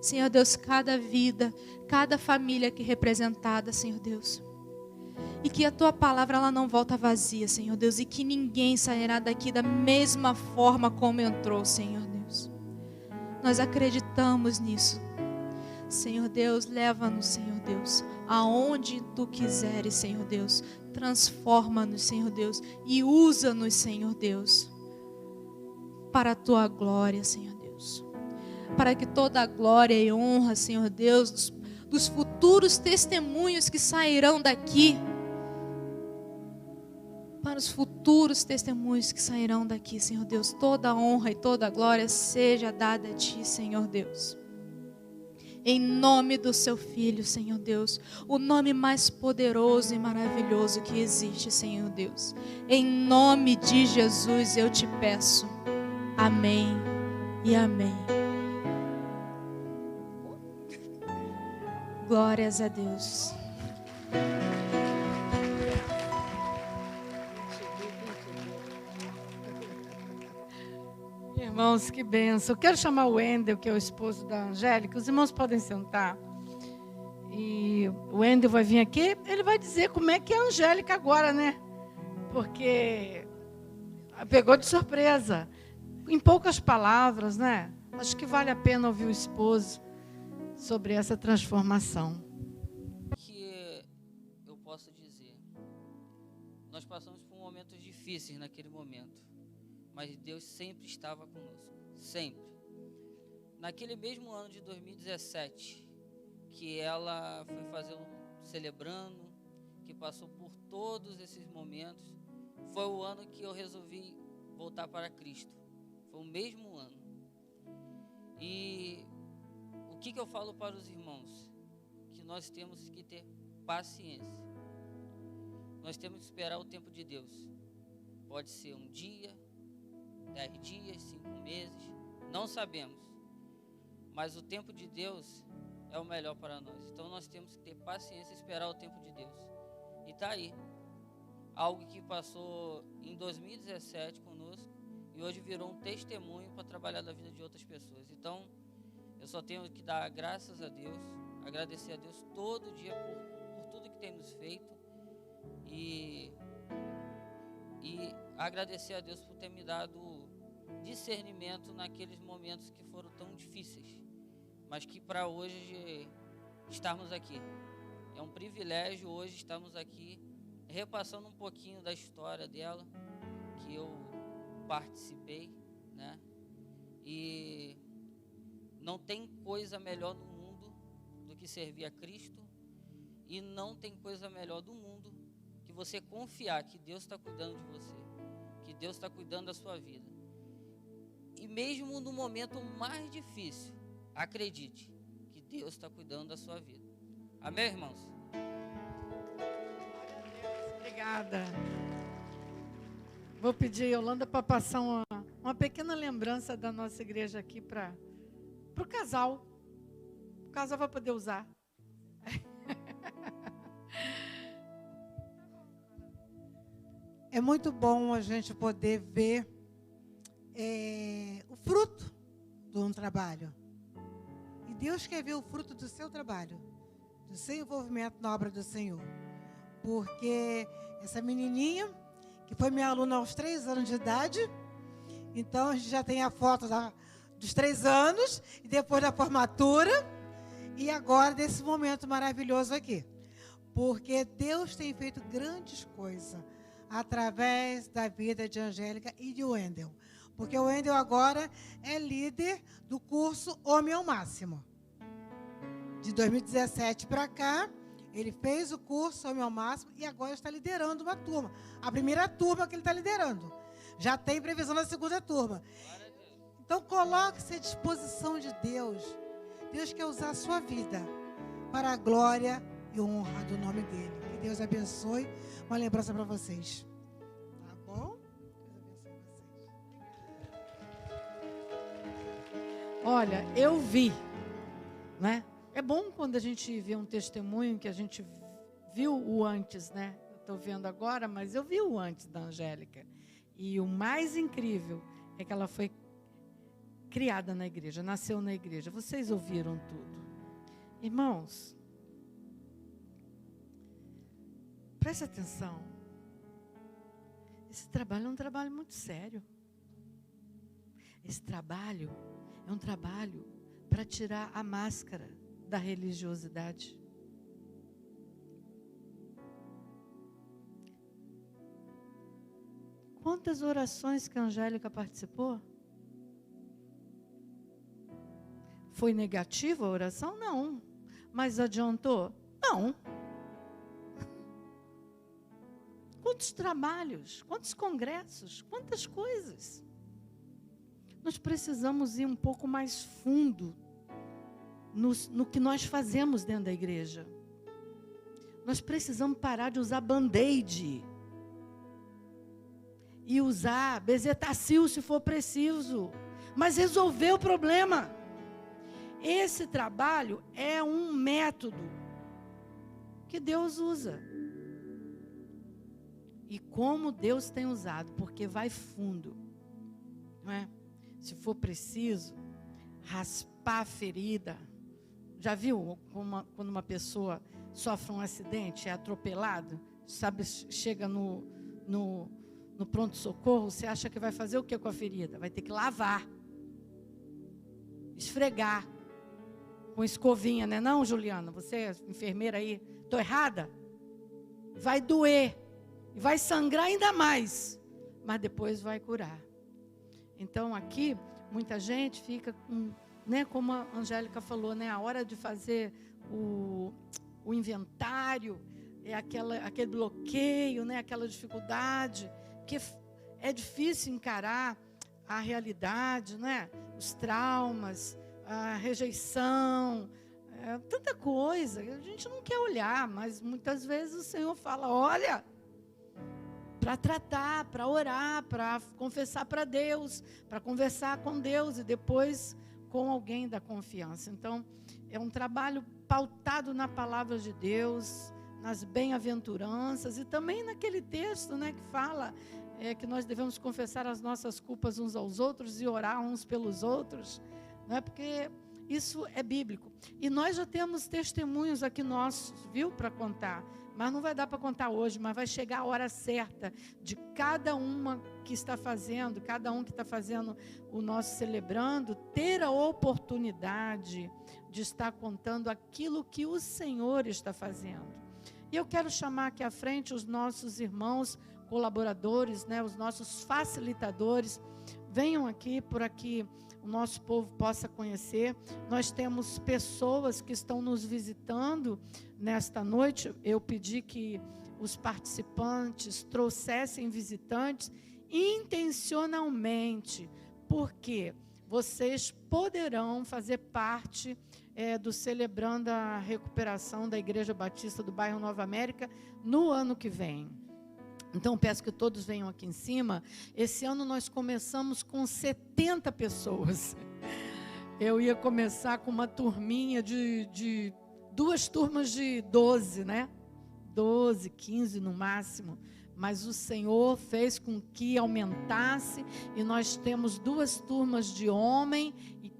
Senhor Deus, cada vida, cada família aqui representada, Senhor Deus. E que a Tua palavra ela não volta vazia, Senhor Deus. E que ninguém sairá daqui da mesma forma como entrou, Senhor Deus. Nós acreditamos nisso. Senhor Deus, leva-nos, Senhor Deus, aonde Tu quiseres, Senhor Deus. Transforma-nos, Senhor Deus, e usa-nos, Senhor Deus, para a Tua glória, Senhor Deus. Para que toda a glória e honra, Senhor Deus, dos futuros testemunhos que sairão daqui, para os futuros testemunhos que sairão daqui, Senhor Deus, toda a honra e toda a glória seja dada a Ti, Senhor Deus. Em nome do Seu Filho, Senhor Deus, o nome mais poderoso e maravilhoso que existe, Senhor Deus. Em nome de Jesus eu Te peço. Amém e amém. Glórias a Deus. Irmãos, que bênção. Eu quero chamar o Wendel, que é o esposo da Angélica. Os irmãos podem sentar. E o Wendel vai vir aqui, ele vai dizer como é que é a Angélica agora, né? Porque pegou de surpresa. Em poucas palavras, né? Acho que vale a pena ouvir o esposo sobre essa transformação. Que eu posso dizer, nós passamos por momentos difíceis naquele momento, mas Deus sempre estava conosco, sempre. Naquele mesmo ano de 2017, que ela foi fazer celebrando, que passou por todos esses momentos, foi o ano que eu resolvi voltar para Cristo. Foi o mesmo ano. E o que eu falo para os irmãos? Que nós temos que ter paciência. Nós temos que esperar o tempo de Deus. Pode ser um dia, 10 dias, 5 meses, não sabemos. Mas o tempo de Deus é o melhor para nós. Então nós temos que ter paciência e esperar o tempo de Deus. E está aí. Algo que passou em 2017 conosco e hoje virou um testemunho para trabalhar na vida de outras pessoas. Então, eu só tenho que dar graças a Deus, agradecer a Deus todo dia por tudo que tem nos feito e agradecer a Deus por ter me dado discernimento naqueles momentos que foram tão difíceis, mas que para hoje estarmos aqui. É um privilégio hoje estarmos aqui repassando um pouquinho da história dela, que eu participei, né? E não tem coisa melhor no mundo do que servir a Cristo, e não tem coisa melhor do mundo que você confiar que Deus está cuidando de você, que Deus está cuidando da sua vida. E mesmo no momento mais difícil, acredite que Deus está cuidando da sua vida. Amém, irmãos? Obrigada. Vou pedir a Yolanda para passar uma pequena lembrança da nossa igreja aqui para o casal. O casal vai poder usar. É muito bom a gente poder ver o fruto de um trabalho. E Deus quer ver o fruto do seu trabalho, do seu envolvimento na obra do Senhor. Porque essa menininha, que foi minha aluna aos 3 anos de idade, então a gente já tem a foto dos 3 anos, e depois da formatura, e agora desse momento maravilhoso aqui. Porque Deus tem feito grandes coisas através da vida de Angélica e de Wendel. Porque o Wendel agora é líder do curso Homem ao Máximo. De 2017 para cá, ele fez o curso Homem ao Máximo e agora está liderando uma turma. A primeira turma que ele está liderando. Já tem previsão da segunda turma. Então, coloque-se à disposição de Deus. Deus quer usar a sua vida para a glória e honra do nome dele. Que Deus abençoe. Uma lembrança para vocês. Tá bom? Deus abençoe vocês. Olha, eu vi, né? É bom quando a gente vê um testemunho que a gente viu o antes, né? Eu estou vendo agora, mas eu vi o antes da Angélica. E o mais incrível é que ela foi criada na igreja, nasceu na igreja. Vocês ouviram tudo. Irmãos, preste atenção. Esse trabalho é um trabalho muito sério. Esse trabalho é um trabalho para tirar a máscara da religiosidade. Quantas orações que a Angélica participou? Foi negativa a oração? Não. Mas adiantou? Não. Quantos trabalhos, quantos congressos, quantas coisas. Nós precisamos ir um pouco mais fundo no que nós fazemos dentro da igreja. Nós precisamos parar de usar band-aid e usar bezetacil se for preciso, mas resolver o problema. Esse trabalho é um método que Deus usa. E como Deus tem usado, porque vai fundo, não é? Se for preciso, raspar a ferida. Já viu quando uma pessoa sofre um acidente, é atropelado? Sabe, chega no pronto-socorro, você acha que vai fazer o que com a ferida? Vai ter que lavar, esfregar, com escovinha, né? Não, Juliana, você é enfermeira aí, estou errada? Vai doer, vai sangrar ainda mais, mas depois vai curar. Então aqui, muita gente fica com, né, como a Angélica falou, né, a hora de fazer o inventário, é aquele bloqueio, né, aquela dificuldade, porque é difícil encarar a realidade, né, os traumas, a rejeição, tanta coisa, a gente não quer olhar, mas muitas vezes o Senhor fala, olha, para tratar, para orar, para confessar para Deus, para conversar com Deus e depois com alguém da confiança. Então, é um trabalho pautado na palavra de Deus, nas bem-aventuranças e também naquele texto, né, que fala que nós devemos confessar as nossas culpas uns aos outros e orar uns pelos outros, não é? Porque isso é bíblico. E nós já temos testemunhos aqui nossos, viu, para contar. Mas não vai dar para contar hoje, mas vai chegar a hora certa de cada uma que está fazendo, cada um que está fazendo o nosso celebrando, ter a oportunidade de estar contando aquilo que o Senhor está fazendo. E eu quero chamar aqui à frente os nossos irmãos colaboradores, né, os nossos facilitadores. Venham aqui, por aqui o nosso povo possa conhecer. Nós temos pessoas que estão nos visitando nesta noite. Eu pedi que os participantes trouxessem visitantes intencionalmente, porque vocês poderão fazer parte do Celebrando a Recuperação da Igreja Batista do Bairro Nova América no ano que vem. Então, peço que todos venham aqui em cima. Esse ano nós começamos com 70 pessoas. Eu ia começar com uma turminha de 2 turmas de 12, né? 12, 15 no máximo. Mas o Senhor fez com que aumentasse. E nós temos 2 turmas de homem e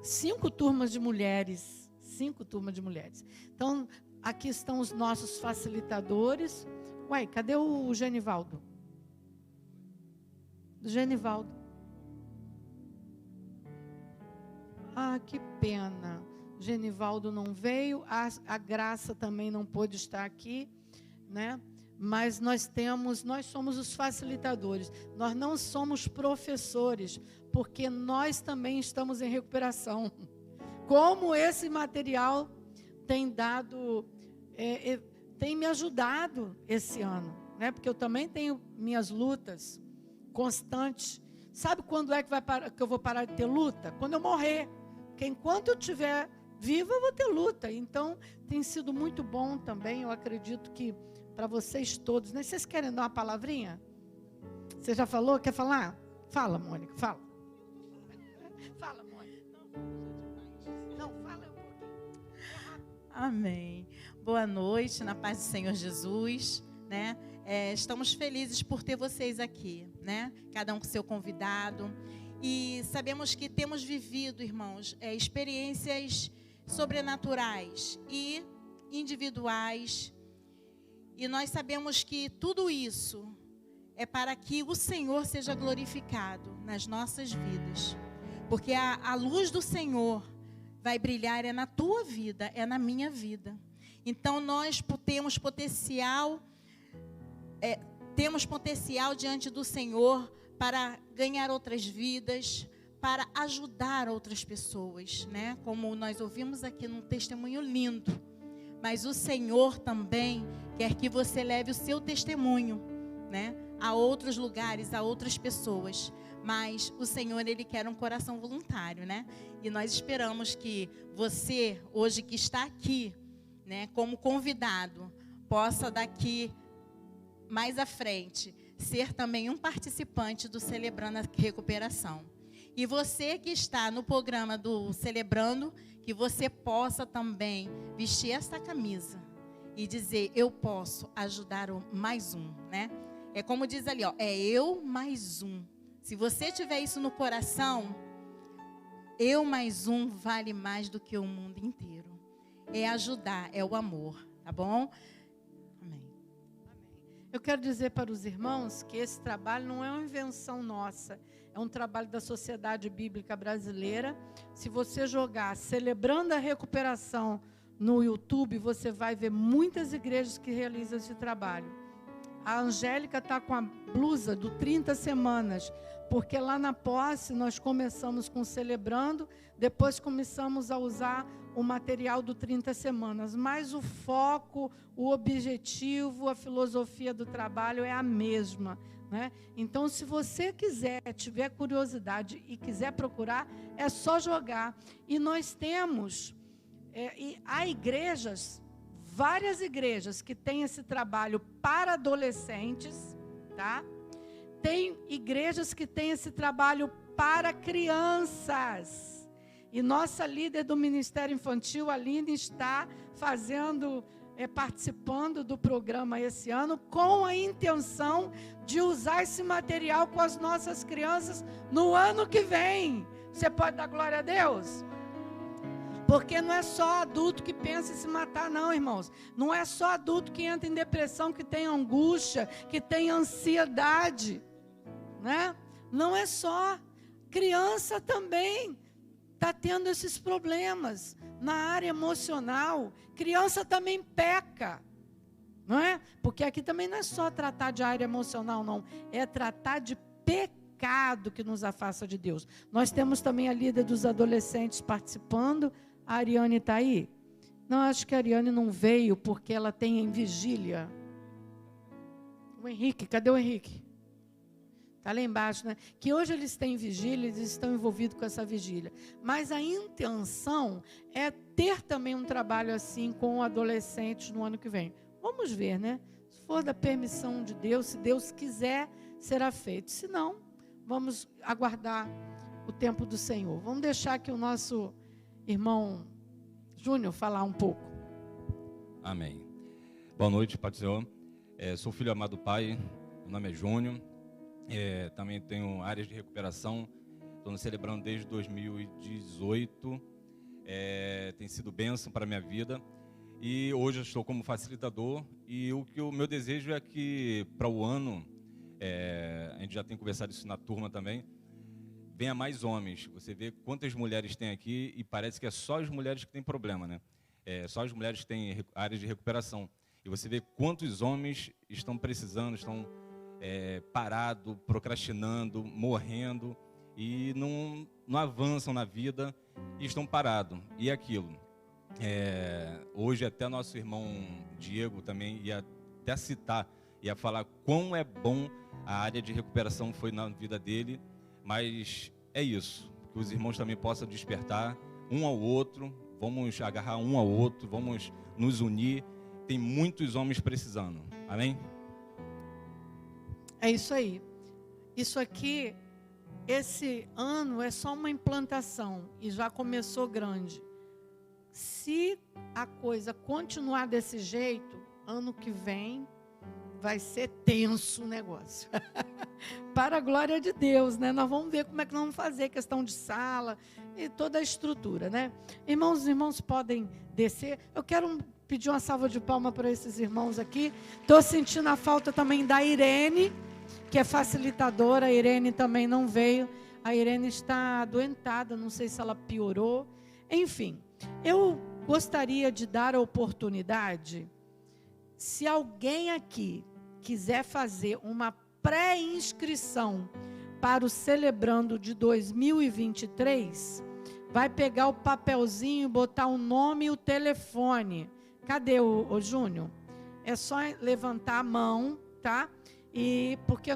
5 turmas de mulheres. 5 turmas de mulheres. Então, aqui estão os nossos facilitadores. Ué, cadê o Genivaldo? Genivaldo. Ah, que pena. Genivaldo não veio. A Graça também não pôde estar aqui, né? Mas nós somos os facilitadores. Nós não somos professores, porque nós também estamos em recuperação. Como esse material tem me ajudado esse ano, né? Porque eu também tenho minhas lutas constantes. Sabe quando é que eu vou parar de ter luta? Quando eu morrer. Porque enquanto eu estiver viva, eu vou ter luta. Então, tem sido muito bom também. Eu acredito que para vocês todos, né? Vocês querem dar uma palavrinha? Você já falou? Quer falar? Fala, Mônica, fala. Fala, Mônica. Amém. Boa noite, na paz do Senhor Jesus, né? Estamos felizes por ter vocês aqui, né? Cada um com seu convidado. E sabemos que temos vivido, irmãos, experiências sobrenaturais e individuais. E nós sabemos que tudo isso é para que o Senhor seja glorificado nas nossas vidas. Porque a luz do Senhor vai brilhar na tua vida, na minha vida. Então nós temos potencial diante do Senhor para ganhar outras vidas, para ajudar outras pessoas, né? Como nós ouvimos aqui num testemunho lindo. Mas o Senhor também quer que você leve o seu testemunho, né? A outros lugares, a outras pessoas. Mas o Senhor, Ele quer um coração voluntário, né? E nós esperamos que você, hoje que está aqui, né, como convidado, possa daqui mais à frente ser também um participante do Celebrando a Recuperação. E você que está no programa do Celebrando, que você possa também vestir essa camisa e dizer, eu posso ajudar mais um, né? É como diz ali, ó, é eu mais um. Se você tiver isso no coração, eu mais um vale mais do que o mundo inteiro. É ajudar, é o amor, tá bom? Amém. Eu quero dizer para os irmãos que esse trabalho não é uma invenção nossa, é um trabalho da Sociedade Bíblica Brasileira. Se você jogar Celebrando a Recuperação no YouTube, você vai ver muitas igrejas que realizam esse trabalho. A Angélica está com a blusa do 30 semanas, porque lá na posse nós começamos com Celebrando, depois começamos a usar o material do 30 semanas. Mas o foco, o objetivo, a filosofia do trabalho é a mesma, né? Então, se você quiser, tiver curiosidade e quiser procurar, é só jogar. E nós temos, há igrejas, várias igrejas que têm esse trabalho para adolescentes, tá? Tem igrejas que têm esse trabalho para crianças. E nossa líder do Ministério Infantil, a Aline, está participando do programa esse ano com a intenção de usar esse material com as nossas crianças no ano que vem. Você pode dar glória a Deus? Porque não é só adulto que pensa em se matar, não, irmãos. Não é só adulto que entra em depressão, que tem angústia, que tem ansiedade, né? Não é só. Criança também está tendo esses problemas na área emocional. Criança também peca, não é? Porque aqui também não é só tratar de área emocional, não. É tratar de pecado que nos afasta de Deus. Nós temos também a líder dos adolescentes participando. A Ariane está aí? Não, acho que a Ariane não veio porque ela tem em vigília. O Henrique, cadê o Henrique? Está lá embaixo, né? Que hoje eles têm vigília, eles estão envolvidos com essa vigília. Mas a intenção é ter também um trabalho assim com adolescentes no ano que vem. Vamos ver, né? Se for da permissão de Deus, se Deus quiser, será feito. Se não, vamos aguardar o tempo do Senhor. Vamos deixar que o nosso irmão Júnior falar um pouco. Amém. Boa noite, Pai do Senhor. Sou filho amado do Pai, meu nome é Júnior. Também tenho áreas de recuperação. Estou celebrando desde 2018. Tem sido bênção para a minha vida. E hoje eu estou como facilitador. E o meu desejo é que para o ano, a gente já tem conversado isso na turma também, venha mais homens. Você vê quantas mulheres tem aqui e parece que é só as mulheres que têm problema, né? Só as mulheres que têm áreas de recuperação. E você vê quantos homens estão precisando, estão parados, procrastinando, morrendo e não avançam na vida e estão parados. E aquilo. Hoje até nosso irmão Diego também ia até citar, ia falar quão é bom a área de recuperação foi na vida dele. Mas é isso, que os irmãos também possam despertar um ao outro, vamos agarrar um ao outro, vamos nos unir. Tem muitos homens precisando, amém? É isso aí. Isso aqui, esse ano é só uma implantação e já começou grande. se a coisa continuar desse jeito, ano que vem vai ser tenso o negócio. Para a glória de Deus, né? Nós vamos ver como é que nós vamos fazer, questão de sala e toda a estrutura, né? Irmãos, os irmãos podem descer. Eu quero pedir uma salva de palmas para esses irmãos aqui. Estou sentindo a falta também da Irene, que é facilitadora. A Irene também não veio. A Irene está adoentada, não sei se ela piorou. Enfim, eu gostaria de dar a oportunidade, se alguém aqui quiser fazer uma pré-inscrição para o Celebrando de 2023, vai pegar o papelzinho, botar o nome e o telefone. Cadê o Júnior? É só levantar a mão, tá? E porque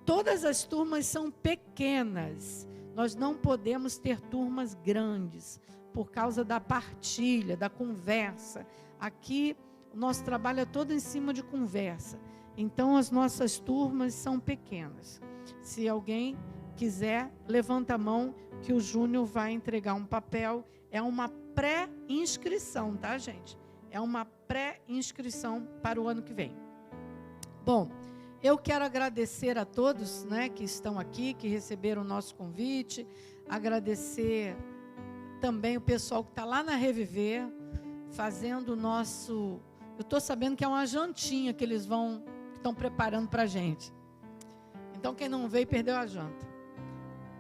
todas as turmas são pequenas. Nós não podemos ter turmas grandes por causa da partilha, da conversa. Aqui o nosso trabalho é todo em cima de conversa. Então as nossas turmas são pequenas. Se alguém quiser, levanta a mão que o Júnior vai entregar um papel. É uma pré-inscrição, tá, gente? É uma pré-inscrição para o ano que vem. Bom, eu quero agradecer a todos, né, que estão aqui, que receberam o nosso convite. Agradecer também o pessoal que está lá na Reviver, fazendo o nosso... Eu estou sabendo que é uma jantinha que eles estão preparando para a gente. Então, quem não veio, perdeu a janta.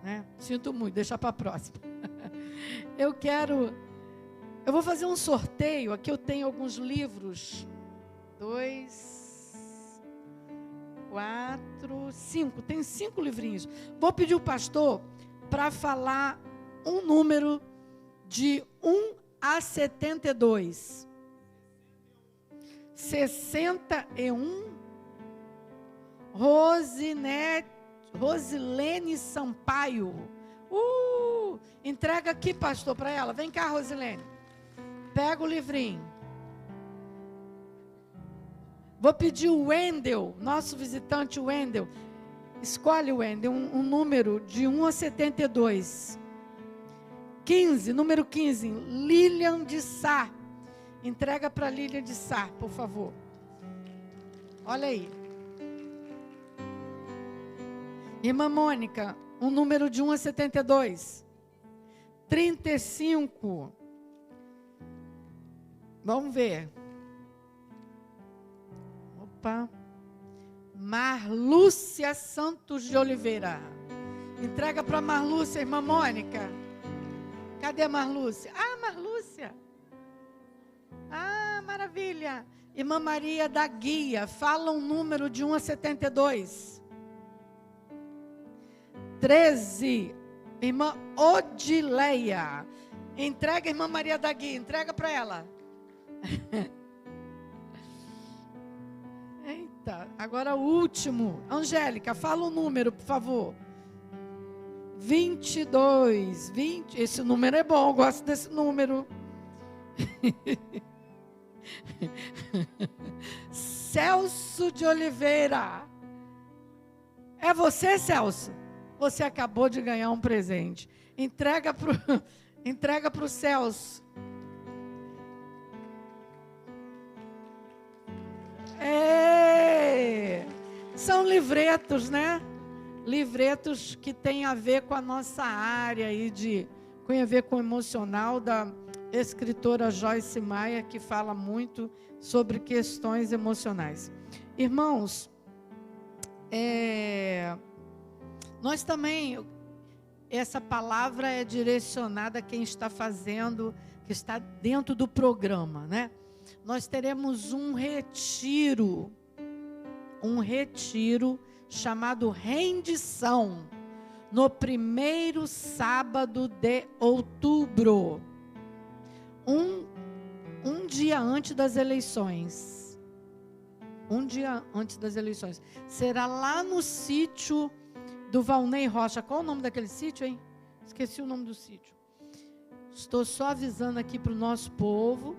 Né? Sinto muito, deixa para a próxima. Eu vou fazer um sorteio. Aqui eu tenho alguns livros. 2, 4, 5. Tem 5 livrinhos. Vou pedir o pastor para falar um número de 1 a 72. 61. Rosilene Sampaio. Entrega aqui, pastor, para ela. Vem cá, Rosilene. Pega o livrinho. Vou pedir o Wendel, nosso visitante Wendel. Escolhe, Wendel, um número de 1 a 72. 15, número 15. Lilian de Sá. Entrega para Lilian de Sá, por favor. Olha aí. Irmã Mônica, um número de 1 a 72. 35. Vamos ver. Opa. Marlúcia Santos de Oliveira. Entrega para Marlúcia, irmã Mônica. Cadê a Marlúcia? Ah, Marlúcia. Ah, maravilha. Irmã Maria da Guia, fala um número de 1 a 72. 13, irmã Odileia. Entrega a irmã Maria da Guia, entrega para ela. Eita, agora o último. Angélica, fala um número, por favor. 22, 20. Esse número é bom, eu gosto desse número. Celso de Oliveira. É você, Celso? Você acabou de ganhar um presente. Entrega para o Celso. São livretos, né? Livretos que têm a ver com a nossa área aí tem a ver com o emocional da escritora Joyce Meyer, que fala muito sobre questões emocionais. Irmãos, nós também, essa palavra é direcionada a quem está fazendo, que está dentro do programa, né? Nós teremos um retiro chamado Rendição, no primeiro sábado de outubro, um dia antes das eleições. Será lá no sítio do Valnei Rocha. Qual o nome daquele sítio, hein? Esqueci o nome do sítio. Estou só avisando aqui para o nosso povo.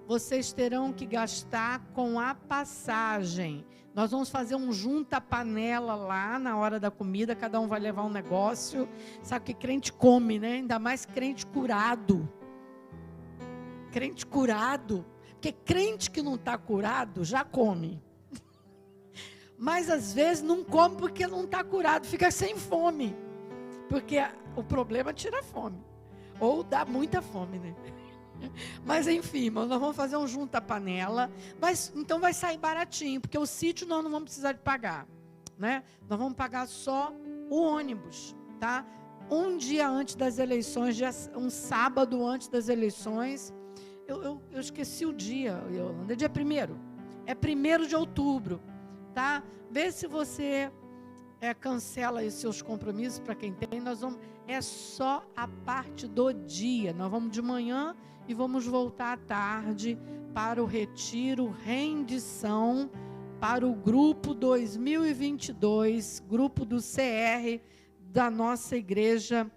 Vocês terão que gastar com a passagem. Nós vamos fazer um junta-panela lá na hora da comida. Cada um vai levar um negócio. Sabe que crente come, né? Ainda mais crente curado. crente curado, porque crente que não está curado já come. Mas às vezes não come porque não está curado, fica sem fome. Porque o problema tira a fome. Ou dá muita fome, né? Mas enfim, nós vamos fazer um junta-panela. Então vai sair baratinho, porque o sítio nós não vamos precisar de pagar, né? Nós vamos pagar só o ônibus, tá? Um dia antes das eleições, um sábado antes das eleições. Eu esqueci o dia, Yolanda. É dia 1º. É 1º de outubro, tá? Vê se você cancela os seus compromissos para quem tem. É só a parte do dia. Nós vamos de manhã e vamos voltar à tarde para o retiro, rendição para o grupo 2022, grupo do CR da nossa igreja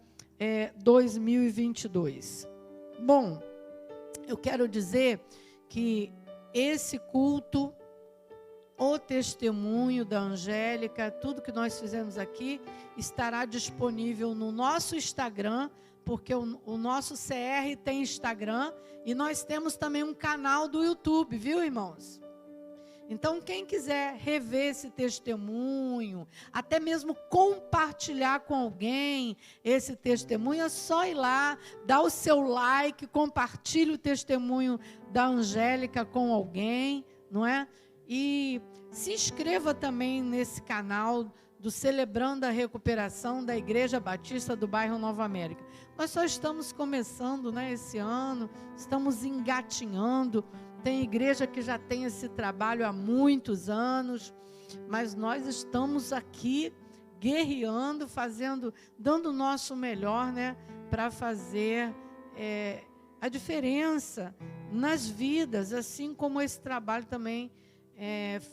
2022. Bom, eu quero dizer que esse culto, o testemunho da Angélica, tudo que nós fizemos aqui, estará disponível no nosso Instagram, porque o nosso CR tem Instagram, e nós temos também um canal do YouTube, viu, irmãos? Então, quem quiser rever esse testemunho, até mesmo compartilhar com alguém esse testemunho, é só ir lá, dar o seu like, compartilhe o testemunho da Angélica com alguém, não é? E se inscreva também nesse canal do Celebrando a Recuperação da Igreja Batista do bairro Nova América. Nós só estamos começando, né, esse ano, estamos engatinhando. Tem igreja que já tem esse trabalho há muitos anos, mas nós estamos aqui guerreando, dando o nosso melhor, né, para fazer a diferença nas vidas, assim como esse trabalho também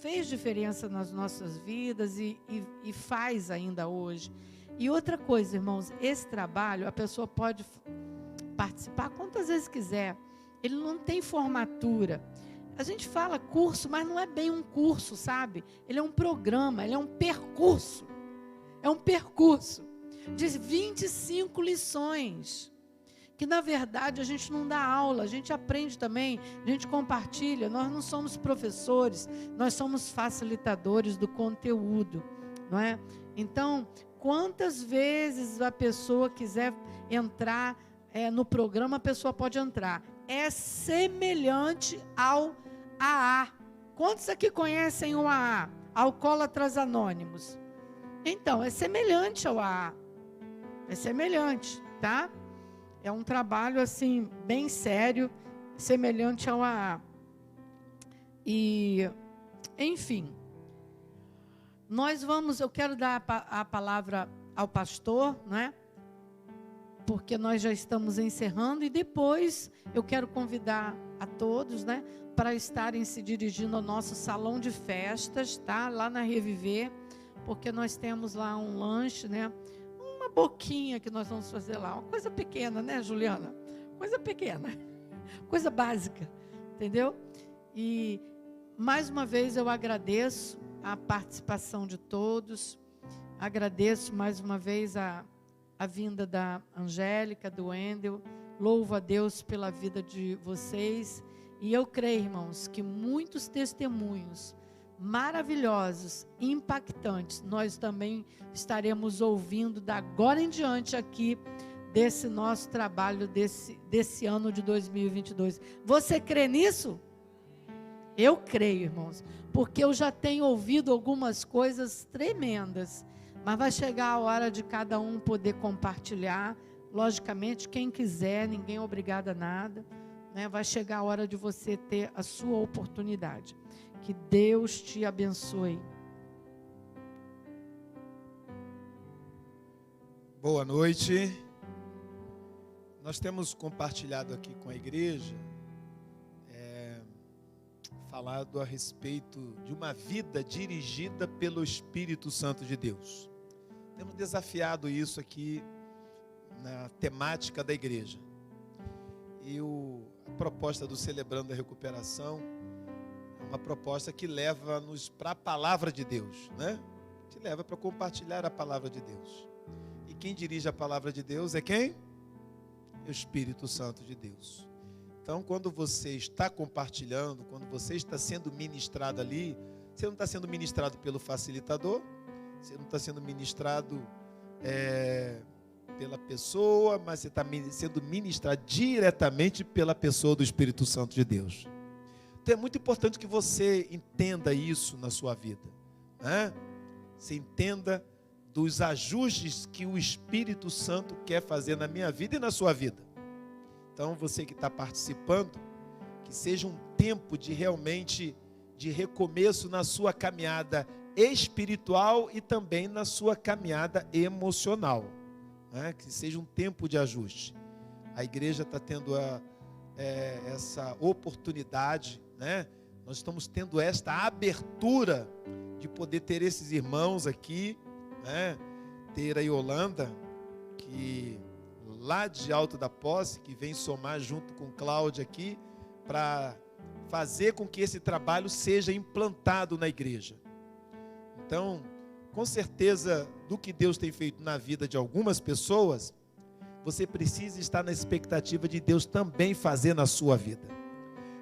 fez diferença nas nossas vidas e faz ainda hoje. E outra coisa, irmãos, esse trabalho a pessoa pode participar quantas vezes quiser. Ele não tem formatura. A gente fala curso, mas não é bem um curso, sabe? Ele é um programa, ele é um percurso. É um percurso de 25 lições. Que, na verdade, a gente não dá aula, a gente aprende também, a gente compartilha. Nós não somos professores, nós somos facilitadores do conteúdo, não é? Então, quantas vezes a pessoa quiser entrar no programa, a pessoa pode entrar. É semelhante ao AA. Quantos aqui conhecem o AA? Alcoólatras Anônimos. Então, é semelhante ao AA. É semelhante, tá? É um trabalho, assim, bem sério, semelhante ao AA. E, enfim, eu quero dar a palavra ao pastor, né? Porque nós já estamos encerrando, e depois eu quero convidar a todos, né, para estarem se dirigindo ao nosso salão de festas, tá? Lá na Reviver, porque nós temos lá um lanche, né? Uma boquinha que nós vamos fazer lá, uma coisa pequena, né, Juliana? Coisa pequena, coisa básica, entendeu? E, mais uma vez, eu agradeço a participação de todos, agradeço mais uma vez a vinda da Angélica, do Wendel. Louvo a Deus pela vida de vocês. E eu creio, irmãos, que muitos testemunhos maravilhosos, impactantes, nós também estaremos ouvindo da agora em diante aqui, desse nosso trabalho, desse ano de 2022. Você crê nisso? Eu creio, irmãos, porque eu já tenho ouvido algumas coisas tremendas. Mas vai chegar a hora de cada um poder compartilhar. Logicamente, quem quiser, ninguém é obrigado a nada, né? Vai chegar a hora de você ter a sua oportunidade. Que Deus te abençoe. Boa noite. Nós temos compartilhado aqui com a igreja, falado a respeito de uma vida dirigida pelo Espírito Santo de Deus. Temos desafiado isso aqui na temática da igreja. E a proposta do Celebrando a Recuperação é uma proposta que leva-nos para a palavra de Deus, né? Te leva para compartilhar a palavra de Deus. E quem dirige a palavra de Deus é quem? O Espírito Santo de Deus. Então, quando você está compartilhando, quando você está sendo ministrado ali, você não está sendo ministrado pelo facilitador, você não está sendo ministrado pela pessoa, mas você está sendo ministrado diretamente pela pessoa do Espírito Santo de Deus. Então, é muito importante que você entenda isso na sua vida, né? Você entenda dos ajustes que o Espírito Santo quer fazer na minha vida e na sua vida. Então, você que está participando, que seja um tempo de realmente de recomeço na sua caminhada espiritual e também na sua caminhada emocional, né? Que seja um tempo de ajuste. A igreja está tendo essa oportunidade, né? Nós estamos tendo esta abertura de poder ter esses irmãos aqui, né? Ter a Yolanda, que lá de Alto da Posse, que vem somar junto com Cláudia aqui, para fazer com que esse trabalho seja implantado na igreja. Então, com certeza, do que Deus tem feito na vida de algumas pessoas, você precisa estar na expectativa de Deus também fazer na sua vida.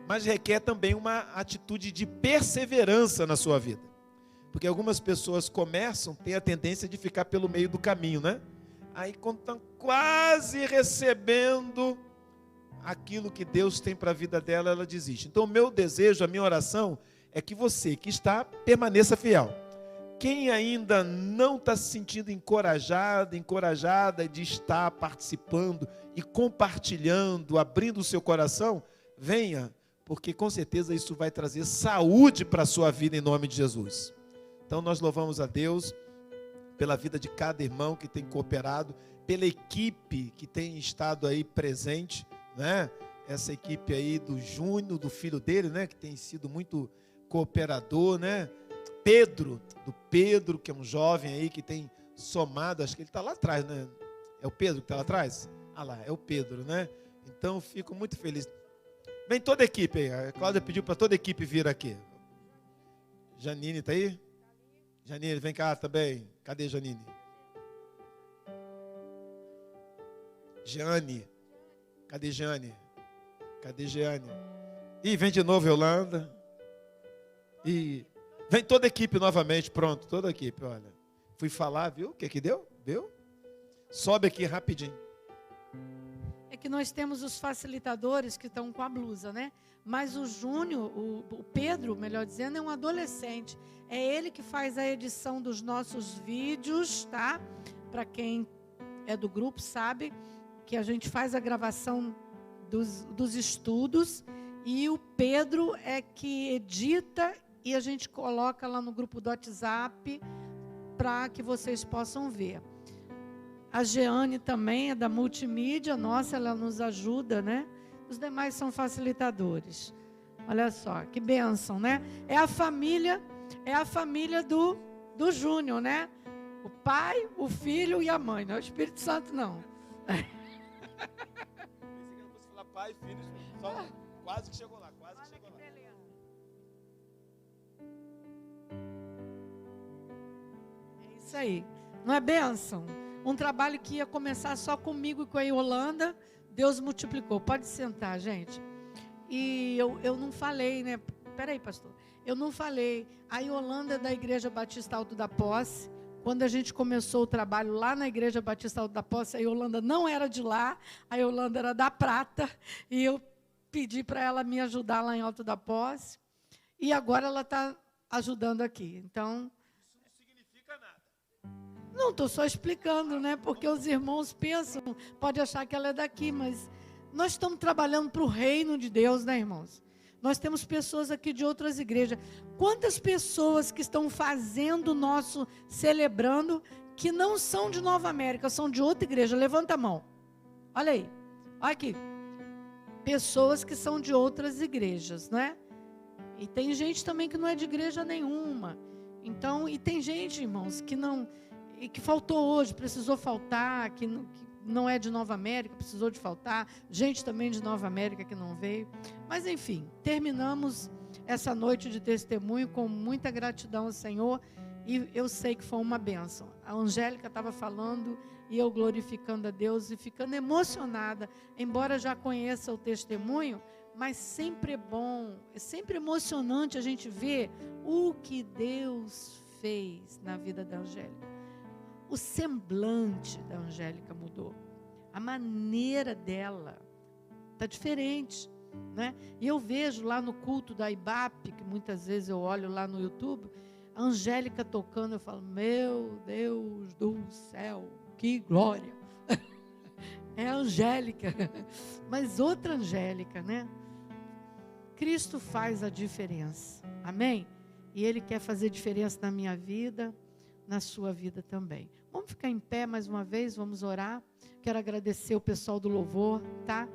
Mas requer também uma atitude de perseverança na sua vida. Porque algumas pessoas começam, têm a tendência de ficar pelo meio do caminho, né? Aí quando estão quase recebendo aquilo que Deus tem para a vida dela, ela desiste. Então o meu desejo, a minha oração, é que você que está, permaneça fiel. Quem ainda não está se sentindo encorajada de estar participando e compartilhando, abrindo o seu coração, venha, porque com certeza isso vai trazer saúde para a sua vida em nome de Jesus. Então nós louvamos a Deus pela vida de cada irmão que tem cooperado, pela equipe que tem estado aí presente, né? Essa equipe aí do Júnior, do filho dele, né? Que tem sido muito cooperador, né? Do Pedro, que é um jovem aí que tem somado, acho que ele está lá atrás, né? É o Pedro que está lá atrás? Ah lá, é o Pedro, né? Então fico muito feliz. Vem toda a equipe aí, a Cláudia pediu para toda a equipe vir aqui. Janine está aí? Janine, vem cá também. Cadê Janine? Jeane. Cadê Jeane? Cadê Jeane? Ih, vem de novo, Yolanda. E vem toda a equipe novamente, pronto, toda a equipe, olha. Fui falar, viu? O que deu? Viu? Sobe aqui rapidinho. É que nós temos os facilitadores que estão com a blusa, né? Mas o Júnior, o Pedro, melhor dizendo, é um adolescente. É ele que faz a edição dos nossos vídeos, tá? Para quem é do grupo sabe que a gente faz a gravação dos estudos e o Pedro é que edita e a gente coloca lá no grupo do WhatsApp para que vocês possam ver. A Jeane também é da multimídia, nossa, ela nos ajuda, né? Os demais são facilitadores. Olha só, que bênção, né? É a família do Júnior, né? O pai, o filho e a mãe, não é o Espírito Santo, não. Pensei que não fosse falar pai, filho, só quase que chegou lá, quase que chegou lá. É isso aí. Não é bênção? Um trabalho que ia começar só comigo e com a Yolanda, Deus multiplicou. Pode sentar, gente. E eu não falei, né? Peraí, pastor. Eu não falei. A Yolanda é da Igreja Batista Alto da Posse. Quando a gente começou o trabalho lá na Igreja Batista Alto da Posse, a Yolanda não era de lá, a Yolanda era da Prata. E eu pedi para ela me ajudar lá em Alto da Posse. E agora ela está ajudando aqui. Então, Isso não significa nada. não, estou só explicando, né? Porque os irmãos pensam, pode achar que ela é daqui, mas nós estamos trabalhando para o reino de Deus, né, irmãos? Nós temos pessoas aqui de outras igrejas. Quantas pessoas que estão fazendo o nosso celebrando, que não são de Nova América, são de outra igreja? Levanta a mão. Olha aí. Olha aqui. Pessoas que são de outras igrejas, né? E tem gente também que não é de igreja nenhuma. Então, e tem gente, irmãos, que não... E que faltou hoje, precisou faltar, que não é de Nova América, precisou de faltar, gente também de Nova América que não veio. Mas, enfim, terminamos essa noite de testemunho com muita gratidão ao Senhor, e eu sei que foi uma bênção. A Angélica estava falando, e eu glorificando a Deus, e ficando emocionada, embora já conheça o testemunho, mas sempre é bom, é sempre emocionante a gente ver o que Deus fez na vida da Angélica. O semblante da Angélica mudou. A maneira dela está diferente, né? E eu vejo lá no culto da IBAP, que muitas vezes eu olho lá no YouTube, a Angélica tocando, eu falo, meu Deus do céu, que glória! É a Angélica, mas outra Angélica, né? Cristo faz a diferença, amém? E Ele quer fazer diferença na minha vida, na sua vida também. Vamos ficar em pé mais uma vez, vamos orar. Quero agradecer o pessoal do louvor, tá?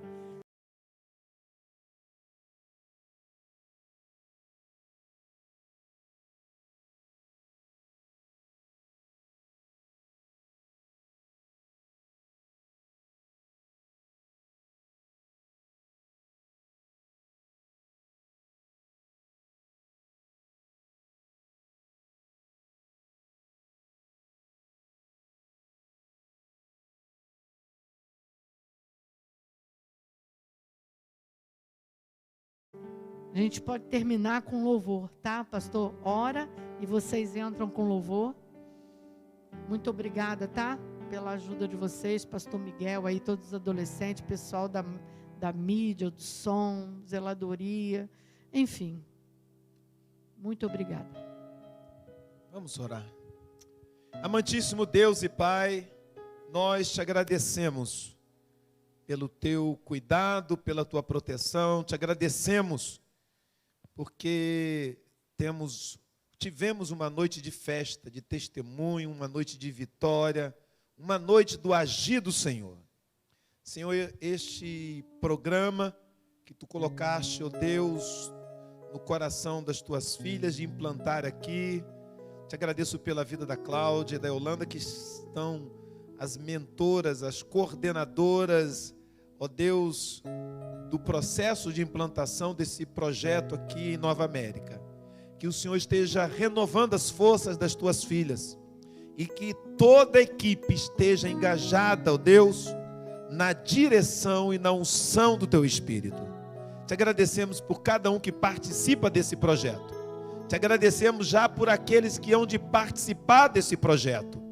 A gente pode terminar com louvor, tá, pastor? Ora e vocês entram com louvor. Muito obrigada, tá? Pela ajuda de vocês, pastor Miguel, aí todos os adolescentes, pessoal da mídia, do som, zeladoria, enfim. Muito obrigada. Vamos orar. Amantíssimo Deus e Pai, nós te agradecemos pelo teu cuidado, pela tua proteção, te agradecemos porque tivemos uma noite de festa, de testemunho, uma noite de vitória, uma noite do agir do Senhor. Senhor, este programa que tu colocaste, ó Deus, no coração das tuas filhas, de implantar aqui, te agradeço pela vida da Cláudia e da Yolanda, que estão as mentoras, as coordenadoras, ó Deus, do processo de implantação desse projeto aqui em Nova América. Que o Senhor esteja renovando as forças das tuas filhas e que toda a equipe esteja engajada, ó Deus, na direção e na unção do teu Espírito. Te agradecemos por cada um que participa desse projeto. Te agradecemos já por aqueles que hão de participar desse projeto.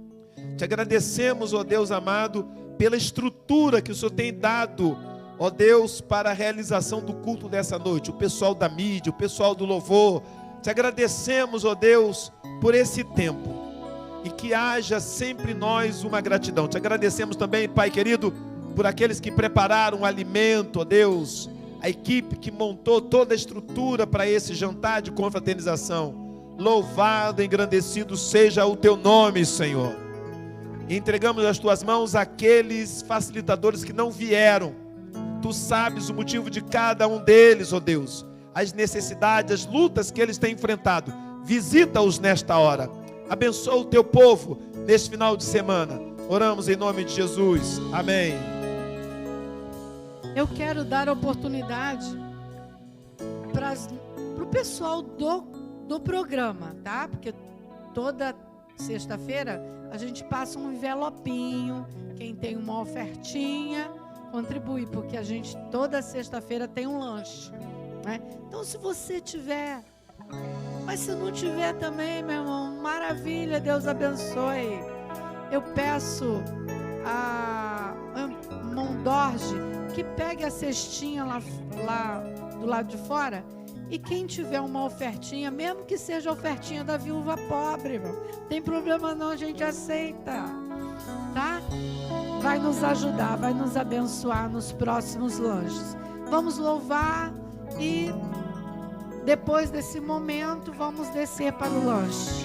Te agradecemos, ó Deus amado, pela estrutura que o Senhor tem dado, ó Deus, para a realização do culto dessa noite. O pessoal da mídia, o pessoal do louvor. Te agradecemos, ó Deus, por esse tempo. E que haja sempre em nós uma gratidão. Te agradecemos também, Pai querido, por aqueles que prepararam o alimento, ó Deus. A equipe que montou toda a estrutura para esse jantar de confraternização. Louvado, engrandecido seja o teu nome, Senhor. E entregamos nas tuas mãos aqueles facilitadores que não vieram. Tu sabes o motivo de cada um deles, ó Deus. As necessidades, as lutas que eles têm enfrentado. Visita-os nesta hora. Abençoa o teu povo neste final de semana. Oramos em nome de Jesus. Amém. Eu quero dar oportunidade para o pessoal do programa, tá? Porque toda sexta-feira a gente passa um envelopinho. Quem tem uma ofertinha, contribui, porque a gente toda sexta-feira tem um lanche, né? Então, se você tiver, mas se não tiver também, meu irmão, maravilha, Deus abençoe. Eu peço a Mondorge que pegue a cestinha lá do lado de fora, e quem tiver uma ofertinha, mesmo que seja a ofertinha da viúva pobre, irmão, tem problema não, a gente aceita, tá? Vai nos ajudar, vai nos abençoar nos próximos lanches. Vamos louvar e depois desse momento vamos descer para o lanche,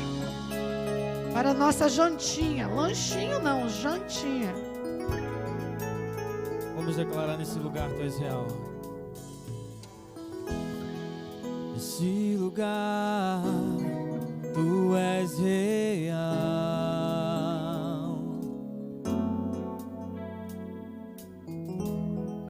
para a nossa jantinha. Lanchinho não, jantinha. Vamos declarar nesse lugar, tu és real. Nesse lugar